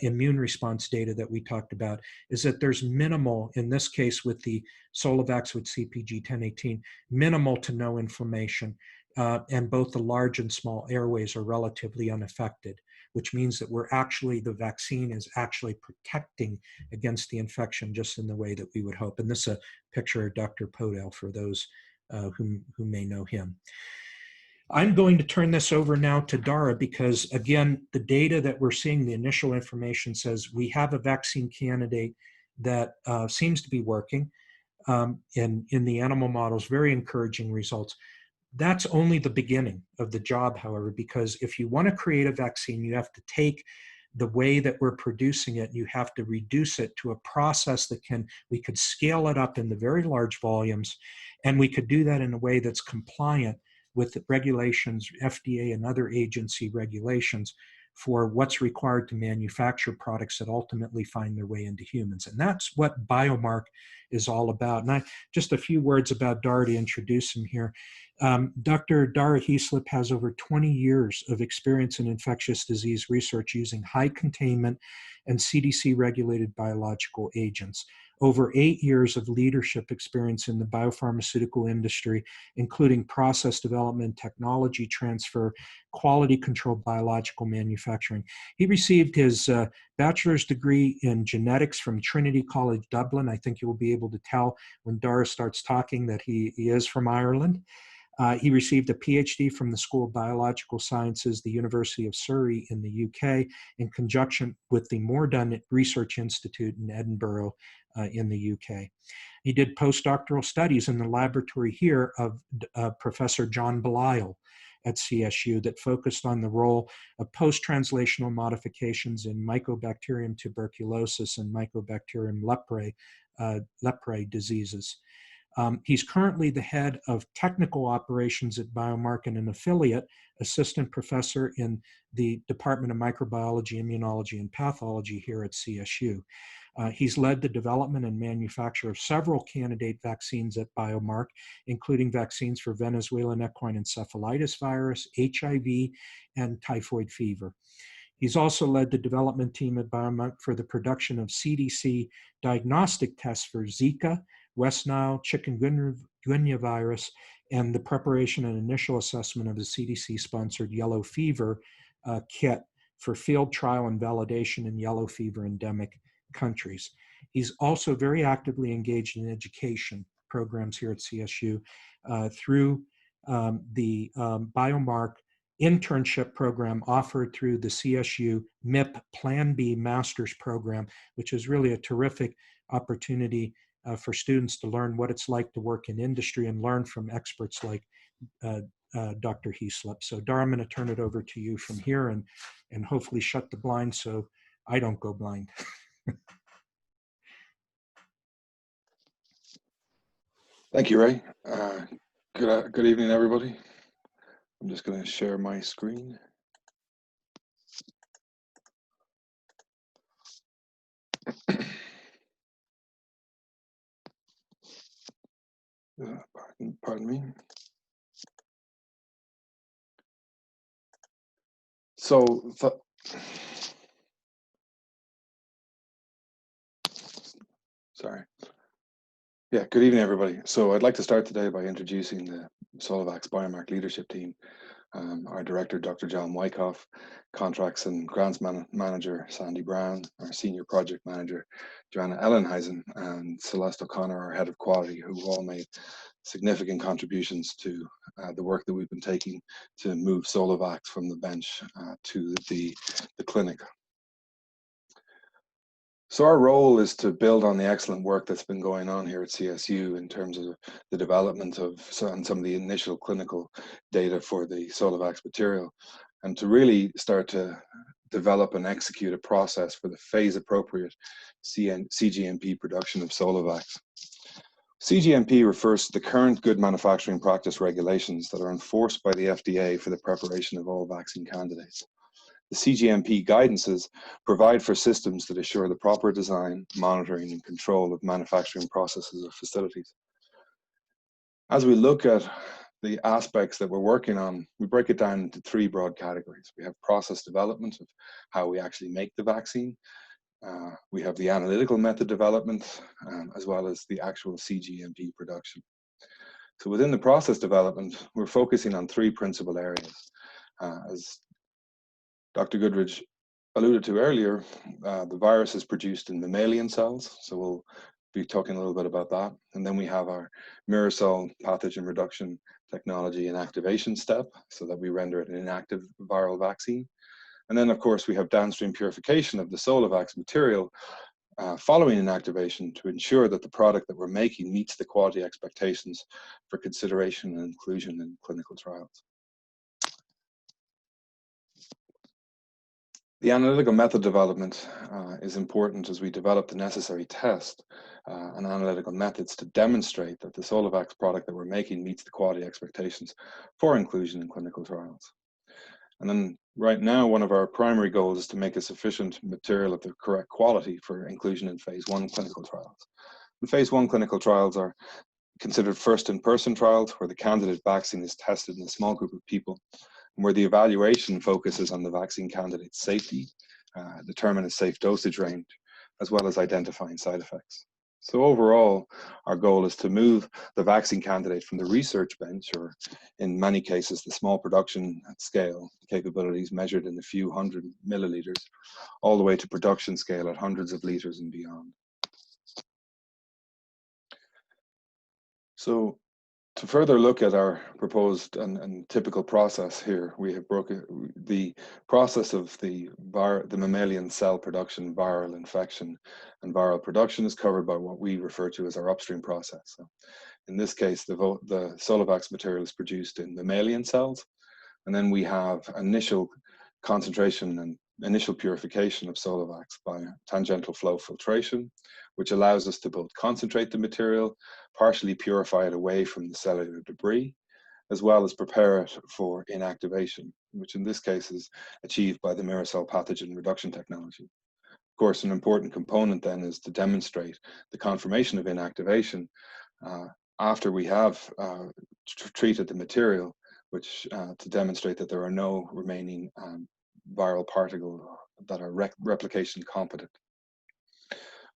immune response data that we talked about, is that there's minimal, in this case with the SolaVAX with CpG 1018, minimal to no inflammation, and both the large and small airways are relatively unaffected, which means that the vaccine is actually protecting against the infection just in the way that we would hope. And this is a picture of Dr. Podell for those who may know him. I'm going to turn this over now to Darragh because, again, the data that we're seeing, the initial information says we have a vaccine candidate that seems to be working in the animal models, very encouraging results. That's only the beginning of the job, however, because if you want to create a vaccine, you have to take the way that we're producing it, you have to reduce it to a process that we could scale it up in the very large volumes, and we could do that in a way that's compliant with the regulations, FDA and other agency regulations for what's required to manufacture products that ultimately find their way into humans. And that's what Biomark is all about. And just a few words about Darragh to introduce him here. Dr. Darragh Heaslip has over 20 years of experience in infectious disease research using high containment and CDC-regulated biological agents. Over 8 years of leadership experience in the biopharmaceutical industry, including process development, technology transfer, quality control, biological manufacturing. He received his bachelor's degree in genetics from Trinity College Dublin. I think you will be able to tell when Darragh starts talking that he is from Ireland. He received a PhD from the School of Biological Sciences, the University of Surrey in the UK, in conjunction with the Moredun Research Institute in Edinburgh in the UK. He did postdoctoral studies in the laboratory here of Professor John Belisle at CSU that focused on the role of post-translational modifications in Mycobacterium tuberculosis and Mycobacterium leprae diseases. He's currently the head of technical operations at Biomark and an affiliate assistant professor in the Department of Microbiology, Immunology, and Pathology here at CSU. He's led the development and manufacture of several candidate vaccines at Biomark, including vaccines for Venezuelan equine encephalitis virus, HIV, and typhoid fever. He's also led the development team at Biomark for the production of CDC diagnostic tests for Zika, West Nile chikungunya virus, and the preparation and initial assessment of the CDC-sponsored yellow fever kit for field trial and validation in yellow fever endemic countries. He's also very actively engaged in education programs here at CSU through the Biomark internship program offered through the CSU MIP Plan B Master's Program, which is really a terrific opportunity for students to learn what it's like to work in industry and learn from experts like Dr. Heaslip. So Darragh, I'm going to turn it over to you from here and hopefully shut the blind so I don't go blind. Thank you, Ray. Good evening, everybody. I'm just going to share my screen. Pardon me. So, sorry. Yeah, good evening, everybody. So I'd like to start today by introducing the SoloVAX Biomark Leadership Team. Our director, Dr. John Wyckoff, contracts and grants manager, Sandy Brown, our senior project manager, Joanna Ellenheisen, and Celeste O'Connor, our head of quality, who all made significant contributions to the work that we've been taking to move SoloVAX from the bench to the clinic. So our role is to build on the excellent work that's been going on here at CSU in terms of the development of some of the initial clinical data for the SolaVAX material, and to really start to develop and execute a process for the phase-appropriate CGMP production of SolaVAX. CGMP refers to the current good manufacturing practice regulations that are enforced by the FDA for the preparation of all vaccine candidates. The CGMP guidances provide for systems that assure the proper design, monitoring, and control of manufacturing processes or facilities. As we look at the aspects that we're working on, we break it down into three broad categories. We have process development of how we actually make the vaccine. We have the analytical method development, as well as the actual CGMP production. So within the process development, we're focusing on three principal areas. As Dr. Goodrich alluded to earlier, the virus is produced in mammalian cells, so we'll be talking a little bit about that. And then we have our mirror cell pathogen reduction technology inactivation step, so that we render it an inactive viral vaccine. And then, of course, we have downstream purification of the SolaVAX material following inactivation to ensure that the product that we're making meets the quality expectations for consideration and inclusion in clinical trials. The analytical method development is important as we develop the necessary test and analytical methods to demonstrate that the SolaVAX product that we're making meets the quality expectations for inclusion in clinical trials. And then right now, one of our primary goals is to make a sufficient material of the correct quality for inclusion in phase 1 clinical trials. The phase 1 clinical trials are considered first in-person trials where the candidate vaccine is tested in a small group of people, where the evaluation focuses on the vaccine candidate's safety, determine a safe dosage range, as well as identifying side effects. So overall, our goal is to move the vaccine candidate from the research bench, or in many cases, the small production scale capabilities measured in a few hundred milliliters, all the way to production scale at hundreds of liters and beyond. So, to further look at our proposed and typical process here, we have broken the process of the mammalian cell production, viral infection, and viral production is covered by what we refer to as our upstream process. So in this case, the SolaVAX material is produced in mammalian cells, and then we have initial concentration and initial purification of SolaVAX by tangential flow filtration, which allows us to both concentrate the material, partially purify it away from the cellular debris, as well as prepare it for inactivation, which in this case is achieved by the mirror cell pathogen reduction technology. Of course, an important component then is to demonstrate the confirmation of inactivation after we have treated the material, which to demonstrate that there are no remaining viral particles that are replication competent.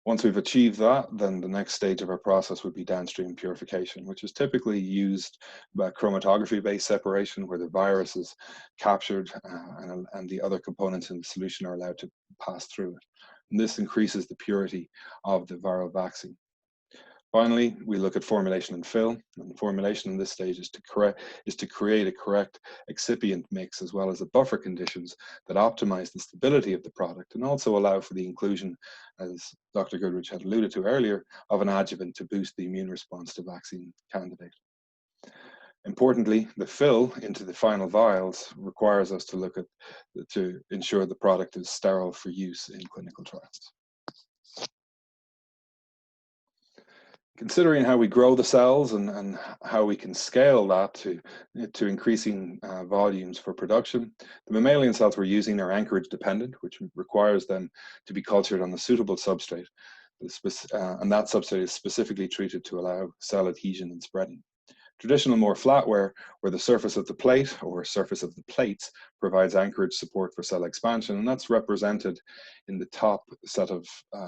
Once we've achieved that, then the next stage of our process would be downstream purification, which is typically used by chromatography-based separation, where the virus is captured and the other components in the solution are allowed to pass through it. And this increases the purity of the viral vaccine. Finally, we look at formulation and fill, and the formulation in this stage is to create a correct excipient mix, as well as the buffer conditions that optimize the stability of the product and also allow for the inclusion, as Dr. Goodrich had alluded to earlier, of an adjuvant to boost the immune response to vaccine candidate. Importantly, the fill into the final vials requires us to look at, to ensure the product is sterile for use in clinical trials. Considering how we grow the cells and how we can scale that to increasing volumes for production, the mammalian cells we're using are anchorage dependent, which requires them to be cultured on a suitable substrate, and that substrate is specifically treated to allow cell adhesion and spreading. Traditional, more flatware, where the surface of the plate or surface of the plates provides anchorage support for cell expansion, and that's represented in the top set of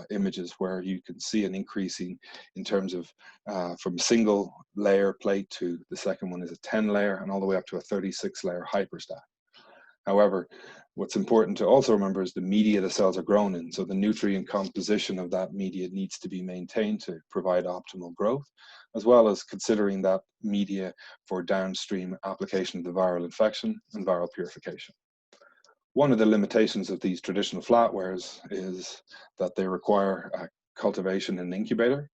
images, where you can see an increasing in terms of from single layer plate to the second one is a 10 layer and all the way up to a 36 layer hyperstack. However, what's important to also remember is the media the cells are grown in. So the nutrient composition of that media needs to be maintained to provide optimal growth, as well as considering that media for downstream application of the viral infection and viral purification. One of the limitations of these traditional flatwares is that they require cultivation in an incubator,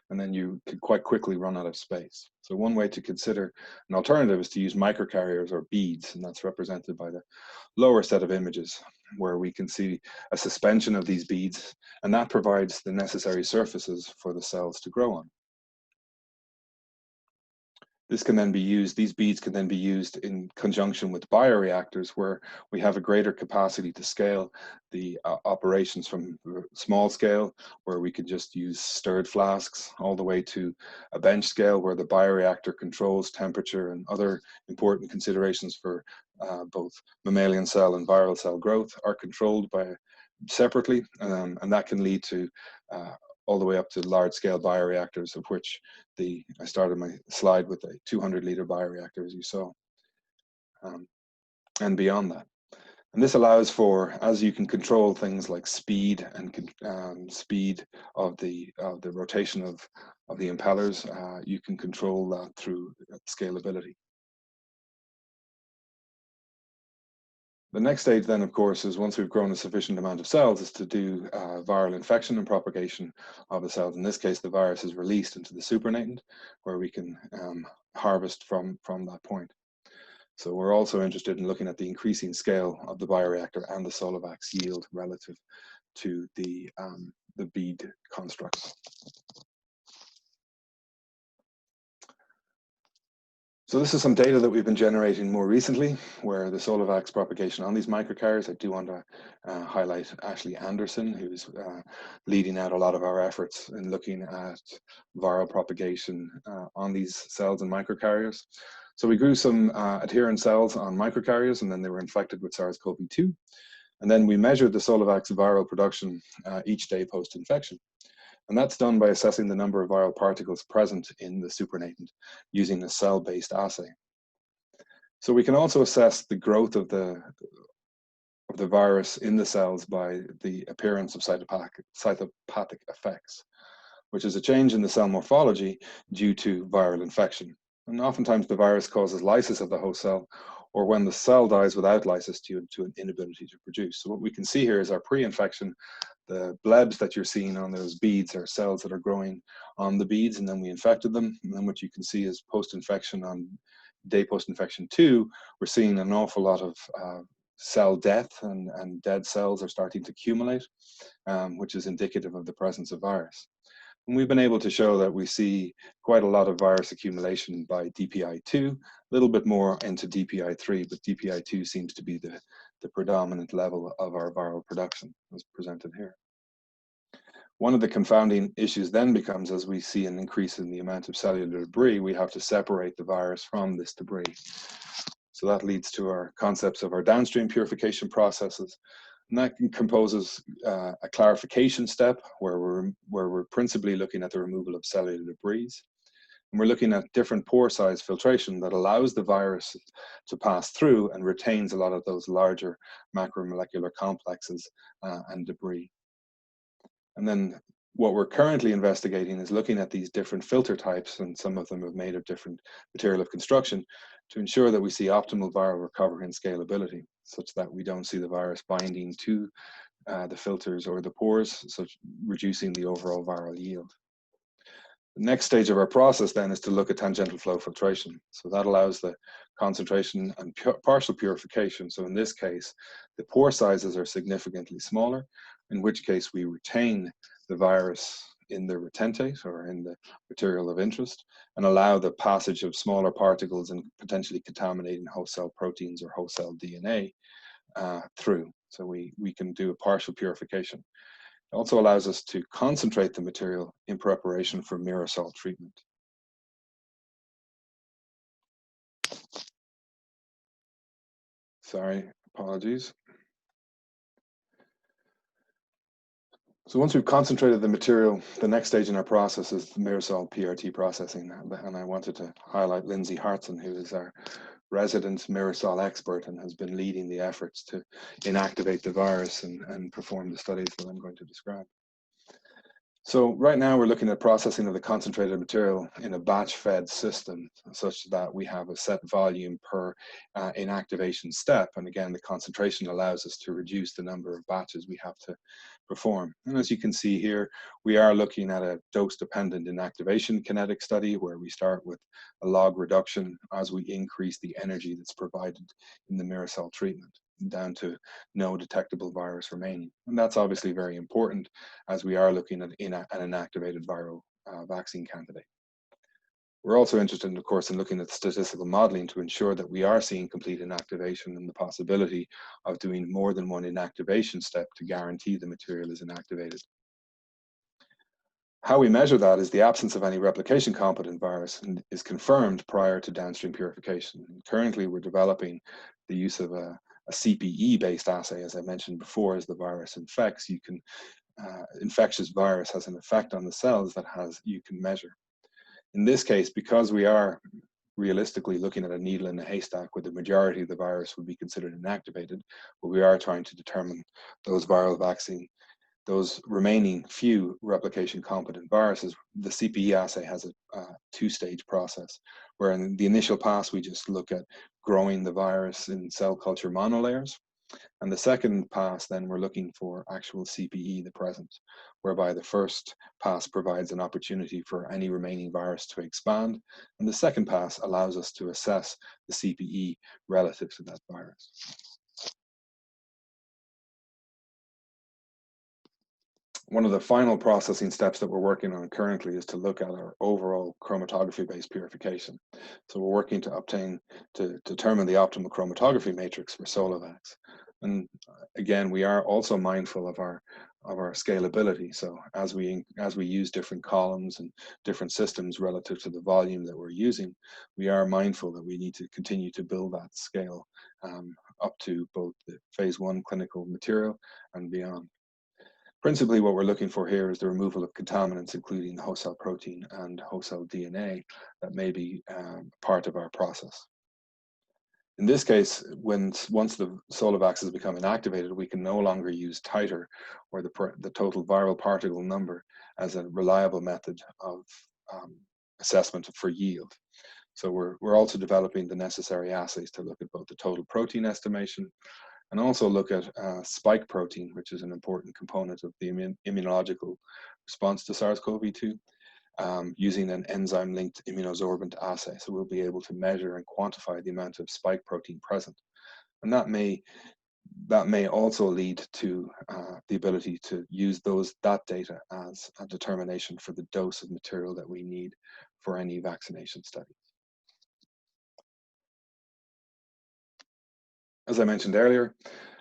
and then you could quite quickly run out of space. So one way to consider an alternative is to use microcarriers or beads, and that's represented by the lower set of images, where we can see a suspension of these beads, and that provides the necessary surfaces for the cells to grow on. This can then be used, these beads can then be used in conjunction with bioreactors, where we have a greater capacity to scale the operations from small scale, where we can just use stirred flasks, all the way to a bench scale, where the bioreactor controls temperature and other important considerations for both mammalian cell and viral cell growth are controlled by separately, and that can lead to all the way up to large-scale bioreactors, of which I started my slide with a 200-liter bioreactor, as you saw, and beyond that. And this allows for, as you can control things like speed and speed of the rotation of the impellers, you can control that through scalability. The next stage then, of course, is once we've grown a sufficient amount of cells, is to do viral infection and propagation of the cells. In this case, the virus is released into the supernatant, where we can harvest from that point. So we're also interested in looking at the increasing scale of the bioreactor and the SolaVAX yield relative to the bead constructs. So this is some data that we've been generating more recently, where the SolaVAX propagation on these microcarriers. I do want to highlight Ashley Anderson, who's leading out a lot of our efforts in looking at viral propagation on these cells and microcarriers. So we grew some adherent cells on microcarriers, and then they were infected with SARS-CoV-2. And then we measured the SolaVAX viral production each day post-infection. And that's done by assessing the number of viral particles present in the supernatant using a cell-based assay. So we can also assess the growth of the virus in the cells by the appearance of cytopathic effects, which is a change in the cell morphology due to viral infection. And oftentimes the virus causes lysis of the host cell, or when the cell dies without lysis due to an inability to produce. So what we can see here is our pre-infection. The blebs that you're seeing on those beads are cells that are growing on the beads, and then we infected them. And then what you can see is post-infection, on day post-infection 2, we're seeing an awful lot of cell death, and dead cells are starting to accumulate, which is indicative of the presence of virus. And we've been able to show that we see quite a lot of virus accumulation by DPI2, a little bit more into DPI3, but DPI2 seems to be the predominant level of our viral production, as presented here. One of the confounding issues then becomes, as we see an increase in the amount of cellular debris, we have to separate the virus from this debris. So that leads to our concepts of our downstream purification processes. And that composes a clarification step where we're principally looking at the removal of cellular debris. And we're looking at different pore size filtration that allows the virus to pass through and retains a lot of those larger macromolecular complexes and debris. And then what we're currently investigating is looking at these different filter types, and some of them are made of different material of construction, to ensure that we see optimal viral recovery and scalability, such that we don't see the virus binding to the filters or the pores, such reducing the overall viral yield. The next stage of our process then is to look at tangential flow filtration. So that allows the concentration and partial purification. So in this case, the pore sizes are significantly smaller, in which case we retain the virus in the retentate or in the material of interest and allow the passage of smaller particles and potentially contaminating host cell proteins or host cell DNA through. So we can do a partial purification. It also allows us to concentrate the material in preparation for mirror cell treatment. Sorry, apologies. So once we've concentrated the material, the next stage in our process is the mirror cell PRT processing. And I wanted to highlight Lindsay Hartson, who is our resident mirror cell expert and has been leading the efforts to inactivate the virus and perform the studies that I'm going to describe. So right now we're looking at processing of the concentrated material in a batch-fed system such that we have a set volume per inactivation step. And again, the concentration allows us to reduce the number of batches we have to perform. And as you can see here, we are looking at a dose-dependent inactivation kinetic study where we start with a log reduction as we increase the energy that's provided in the mirror cell treatment, down to no detectable virus remaining. And that's obviously very important as we are looking at an inactivated viral vaccine candidate. We're also interested, of course, in looking at statistical modeling to ensure that we are seeing complete inactivation and the possibility of doing more than one inactivation step to guarantee the material is inactivated. How we measure that is the absence of any replication competent virus and is confirmed prior to downstream purification. And currently, we're developing the use of a CPE-based assay. As I mentioned before, as the virus infects, infectious virus has an effect on the cells that you can measure. In this case, because we are realistically looking at a needle in a haystack where the majority of the virus would be considered inactivated, but we are trying to determine those viral vaccine, those remaining few replication competent viruses. The CPE assay has a two-stage process, where in the initial pass, we just look at growing the virus in cell culture monolayers. And the second pass, then we're looking for actual CPE, the present, whereby the first pass provides an opportunity for any remaining virus to expand. And the second pass allows us to assess the CPE relative to that virus. One of the final processing steps that we're working on currently is to look at our overall chromatography-based purification. So we're working to determine the optimal chromatography matrix for SolaVAX. And again, we are also mindful of our scalability. So as we use different columns and different systems relative to the volume that we're using, we are mindful that we need to continue to build that scale up to both the phase 1 clinical material and beyond. Principally, what we're looking for here is the removal of contaminants, including the host cell protein and host cell DNA that may be part of our process. In this case, once the SolaVAX has become inactivated, we can no longer use titer or the total viral particle number as a reliable method of assessment for yield. So we're also developing the necessary assays to look at both the total protein estimation and also look at spike protein, which is an important component of the immunological response to SARS-CoV-2, using an enzyme-linked immunosorbent assay. So we'll be able to measure and quantify the amount of spike protein present. And that may also lead to the ability to use that data as a determination for the dose of material that we need for any vaccination study. As I mentioned earlier,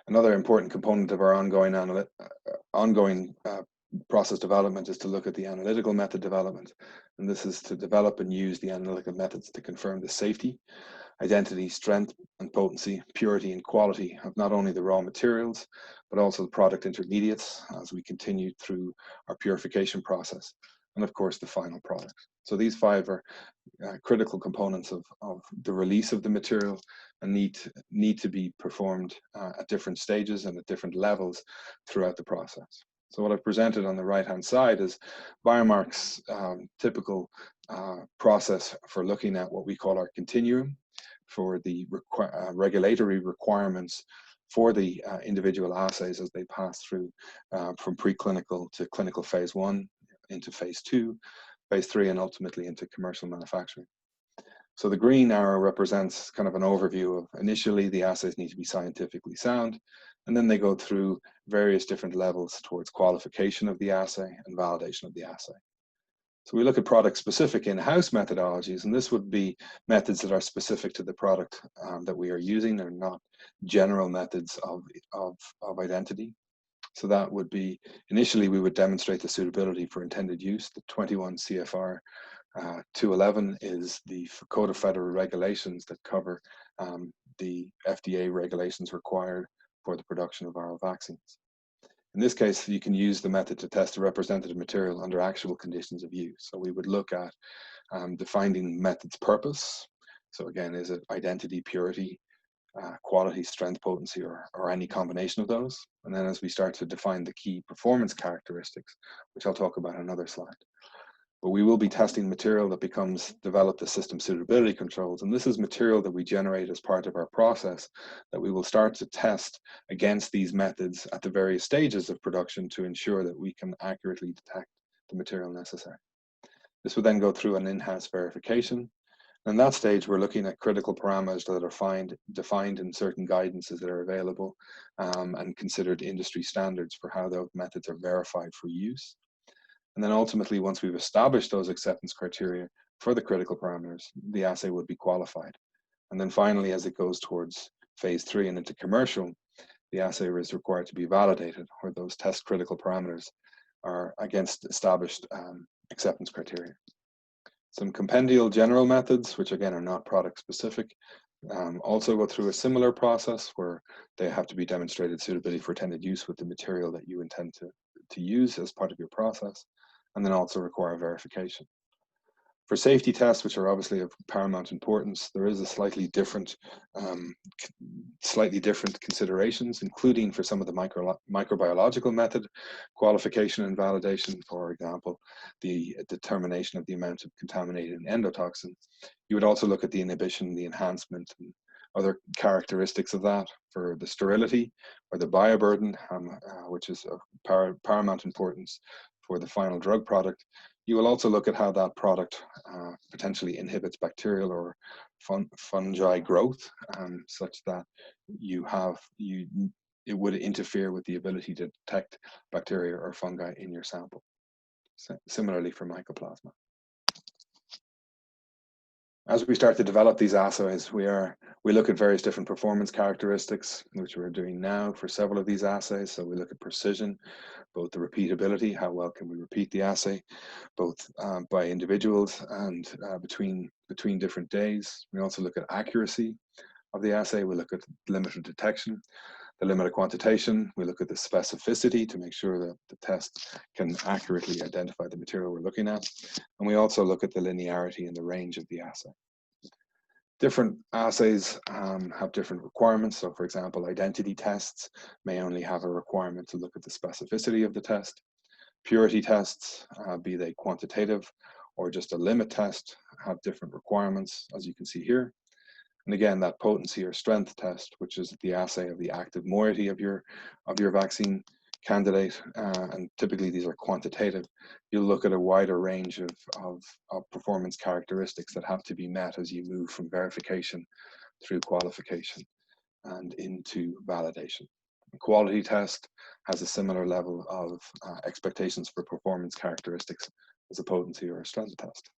another important component of our ongoing process development is to look at the analytical method development. And this is to develop and use the analytical methods to confirm the safety, identity, strength, and potency, purity, and quality of not only the raw materials, but also the product intermediates as we continue through our purification process, and of course the final product. So these 5 are critical components of the release of the material and need to be performed at different stages and at different levels throughout the process. So what I've presented on the right-hand side is Biomark's typical process for looking at what we call our continuum for the regulatory requirements for the individual assays as they pass through from preclinical to clinical phase 1 into phase 2, phase 3 and ultimately into commercial manufacturing. So the green arrow represents kind of an overview of initially the assays need to be scientifically sound, and then they go through various different levels towards qualification of the assay and validation of the assay. So we look at product-specific in-house methodologies, and this would be methods that are specific to the product that we are using. They're not general methods of identity. So that would be, initially we would demonstrate the suitability for intended use. The 21 CFR 211 is the Code of Federal Regulations that cover the FDA regulations required for the production of viral vaccines. In this case, you can use the method to test a representative material under actual conditions of use. So we would look at defining method's purpose. So again, is it identity, purity, quality, strength, potency, or any combination of those? And then as we start to define the key performance characteristics, which I'll talk about in another slide. But we will be testing material that becomes developed as system suitability controls. And this is material that we generate as part of our process that we will start to test against these methods at the various stages of production to ensure that we can accurately detect the material necessary. This would then go through an in-house verification. In that stage, we're looking at critical parameters that are defined in certain guidances that are available and considered industry standards for how those methods are verified for use. And then ultimately, once we've established those acceptance criteria for the critical parameters, the assay would be qualified. And then finally, as it goes towards phase 3 and into commercial, the assay is required to be validated, where those test critical parameters are against established acceptance criteria. Some compendial general methods, which again are not product specific, also go through a similar process where they have to be demonstrated suitability for intended use with the material that you intend to use as part of your process, and then also require verification. For safety tests, which are obviously of paramount importance, there is a slightly different considerations, including for some of the microbiological method qualification and validation. For example, the determination of the amount of contaminated endotoxin. You would also look at the inhibition, the enhancement, and other characteristics of that. For the sterility or the bioburden, which is of paramount importance for the final drug product. You will also look at how that product potentially inhibits bacterial or fungi growth, such that it would interfere with the ability to detect bacteria or fungi in your sample. Similarly for mycoplasma. As we start to develop these assays, we look at various different performance characteristics, which we're doing now for several of these assays. So we look at precision, both the repeatability, how well can we repeat the assay, both by individuals and between different days. We also look at accuracy of the assay. We look at the limit of detection, the limit of quantitation. We look at the specificity to make sure that the test can accurately identify the material we're looking at. And we also look at the linearity and the range of the assay. Different assays have different requirements. So for example, identity tests may only have a requirement to look at the specificity of the test. Purity tests, be they quantitative or just a limit test, have different requirements, as you can see here. And again, that potency or strength test, which is the assay of the active moiety of your vaccine candidate, and typically these are quantitative. You'll look at a wider range of performance characteristics that have to be met as you move from verification through qualification and into validation. A quality test has a similar level of expectations for performance characteristics as a potency or a strength test.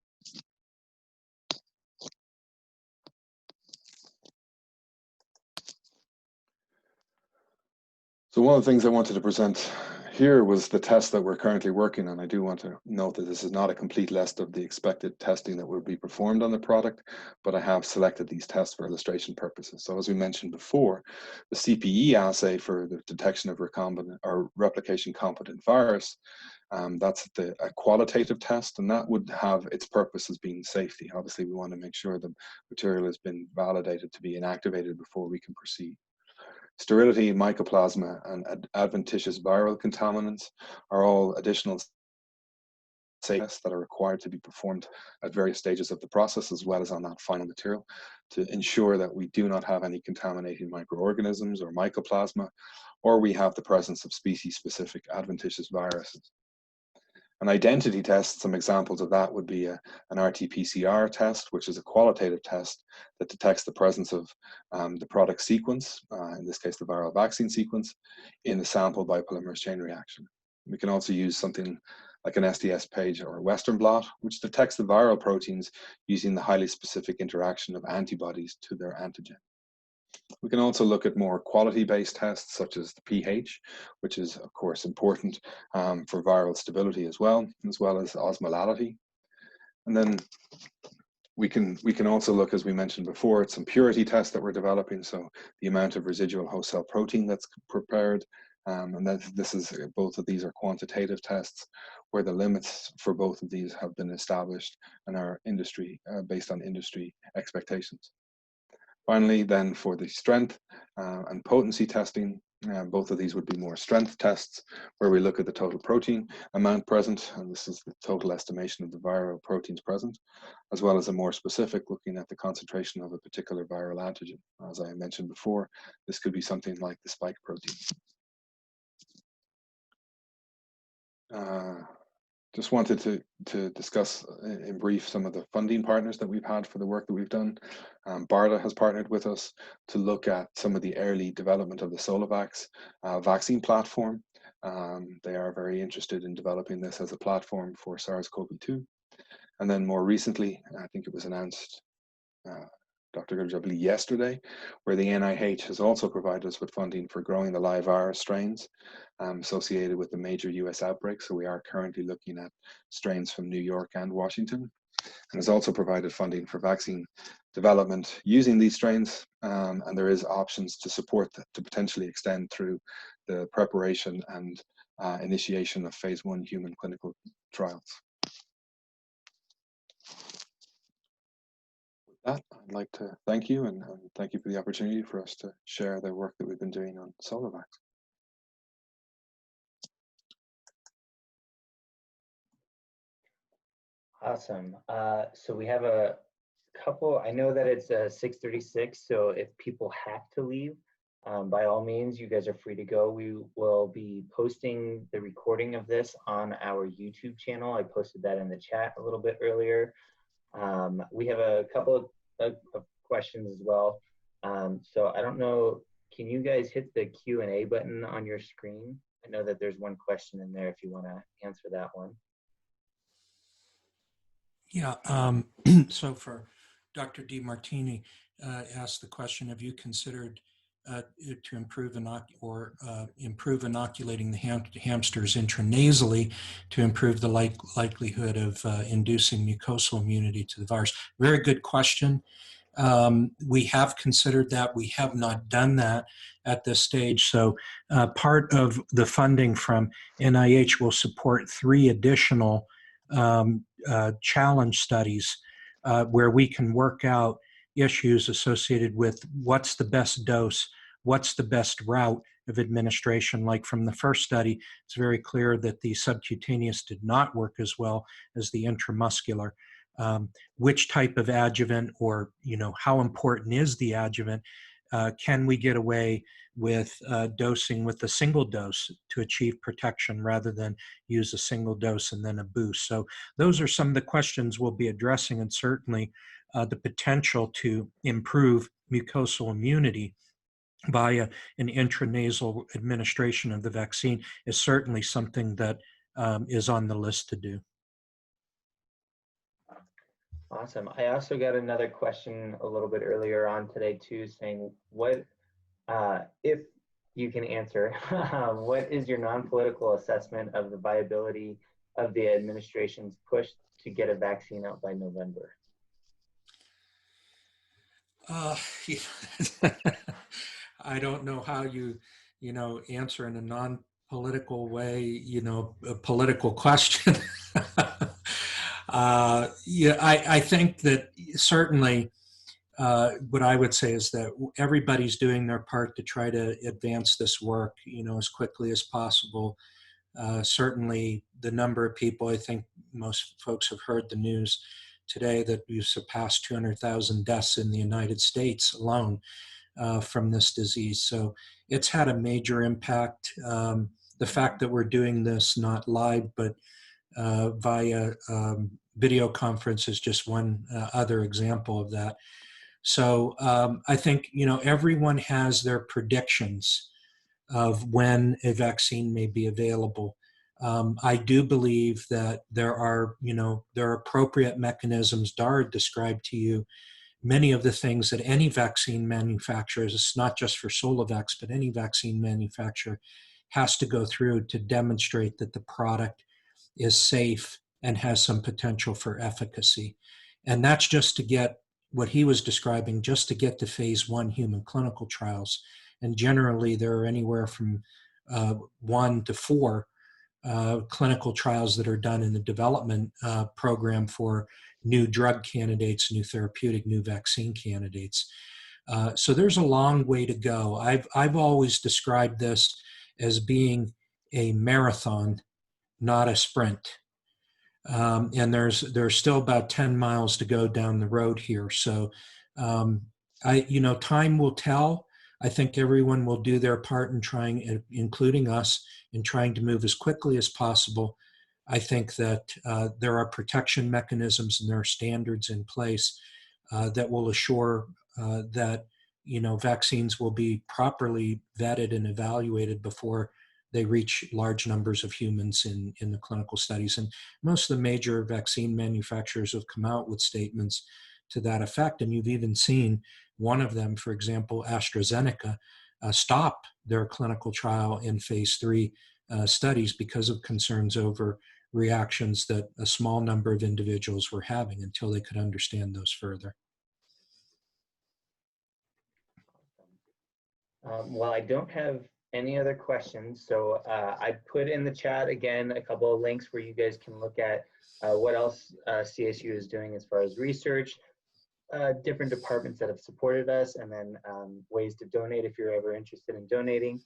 So one of the things I wanted to present here was the test that we're currently working on. I do want to note that this is not a complete list of the expected testing that will be performed on the product, but I have selected these tests for illustration purposes. So as we mentioned before, the CPE assay for the detection of recombinant or replication competent virus, that's a qualitative test, and that would have its purpose as being safety. Obviously, we want to make sure the material has been validated to be inactivated before we can proceed. Sterility, mycoplasma, and adventitious viral contaminants are all additional tests that are required to be performed at various stages of the process, as well as on that final material, to ensure that we do not have any contaminating microorganisms or mycoplasma, or we have the presence of species-specific adventitious viruses. An identity test, some examples of that would be an RT-PCR test, which is a qualitative test that detects the presence of the product sequence, in this case the viral vaccine sequence, in the sample by polymerase chain reaction. We can also use something like an SDS page or a Western blot, which detects the viral proteins using the highly specific interaction of antibodies to their antigen. We can also look at more quality-based tests, such as the pH, which is, of course, important for viral stability as well as osmolality. And then we can also look, as we mentioned before, at some purity tests that we're developing, so the amount of residual host cell protein that's prepared. And then both of these are quantitative tests, where the limits for both of these have been established and are based on industry expectations. Finally, then for the strength and potency testing, both of these would be more strength tests, where we look at the total protein amount present, and this is the total estimation of the viral proteins present, as well as a more specific, looking at the concentration of a particular viral antigen. As I mentioned before, this could be something like the spike protein. Just wanted to discuss in brief some of the funding partners that we've had for the work that we've done. BARDA has partnered with us to look at some of the early development of the SoloVAX vaccine platform. They are very interested in developing this as a platform for SARS-CoV-2. And then more recently, I think it was announced, Dr. Goodrich, I believe yesterday, where the NIH has also provided us with funding for growing the live virus strains associated with the major US outbreak. So we are currently looking at strains from New York and Washington, and has also provided funding for vaccine development using these strains. And there is options to support that, to potentially extend through the preparation and initiation of phase 1 human clinical trials. That, I'd like to thank you and thank you for the opportunity for us to share the work that we've been doing on SolaVAX. Awesome. So we have a couple, I know that it's 6:36, so if people have to leave, by all means, you guys are free to go. We will be posting the recording of this on our YouTube channel. I posted that in the chat a little bit earlier. We have a couple of questions as well. So I don't know, can you guys hit the Q&A button on your screen? I know that there's one question in there if you want to answer that one. Yeah, so for Dr. DiMartini asked the question, have you considered to improve inoculating the hamsters intranasally to improve the likelihood of inducing mucosal immunity to the virus? Very good question. We have considered that. We have not done that at this stage. So part of the funding from NIH will support 3 additional challenge studies where we can work out issues associated with what's the best dose, what's the best route of administration. Like from the first study, it's very clear that the subcutaneous did not work as well as the intramuscular. Which type of adjuvant, or how important is the adjuvant? Can we get away with dosing with a single dose to achieve protection rather than use a single dose and then a boost? So those are some of the questions we'll be addressing, and certainly the potential to improve mucosal immunity via an intranasal administration of the vaccine is certainly something that is on the list to do. Awesome. I also got another question a little bit earlier on today too, saying what, if you can answer, what is your non-political assessment of the viability of the administration's push to get a vaccine out by November? I don't know how you answer in a non-political way, a political question. Yeah, I think that certainly what I would say is that everybody's doing their part to try to advance this work, as quickly as possible. Certainly the number of people, I think most folks have heard the news today that we've surpassed 200,000 deaths in the United States alone from this disease. So it's had a major impact. The fact that we're doing this not live, but via video conference is just one other example of that. So I think, everyone has their predictions of when a vaccine may be available. I do believe that there are appropriate mechanisms. Darragh described to you many of the things that any vaccine manufacturer, it's not just for SoloVAX, but any vaccine manufacturer has to go through to demonstrate that the product is safe and has some potential for efficacy. And that's just to get what he was describing, just to get to phase 1 human clinical trials. And generally, there are anywhere from 1 to 4 clinical trials that are done in the development program for new drug candidates, new therapeutic, new vaccine candidates. So there's a long way to go. I've always described this as being a marathon, not a sprint. And there's still about 10 miles to go down the road here. So, time will tell. I think everyone will do their part in trying, including us, in trying to move as quickly as possible. I think that there are protection mechanisms and there are standards in place that will assure that, vaccines will be properly vetted and evaluated before they reach large numbers of humans in the clinical studies. And most of the major vaccine manufacturers have come out with statements to that effect. And you've even seen one of them, for example, AstraZeneca, stop their clinical trial in phase 3 studies because of concerns over reactions that a small number of individuals were having until they could understand those further. Well, I don't have any other questions, so I put in the chat again a couple of links where you guys can look at what else CSU is doing as far as research, different departments that have supported us, and then ways to donate if you're ever interested in donating.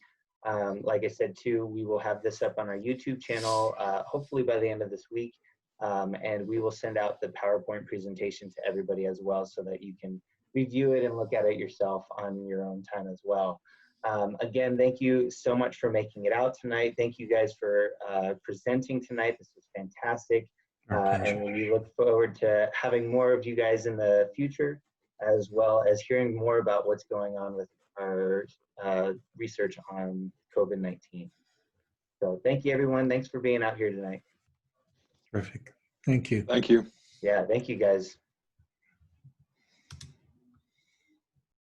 Like I said too, we will have this up on our YouTube channel hopefully by the end of this week, and we will send out the PowerPoint presentation to everybody as well so that you can review it and look at it yourself on your own time as well. Again, thank you so much for making it out tonight. Thank you guys for presenting tonight. This was fantastic. And we look forward to having more of you guys in the future, as well as hearing more about what's going on with our research on COVID-19. So thank you, everyone. Thanks for being out here tonight. Terrific. Thank you. Thank you. Yeah, thank you, guys.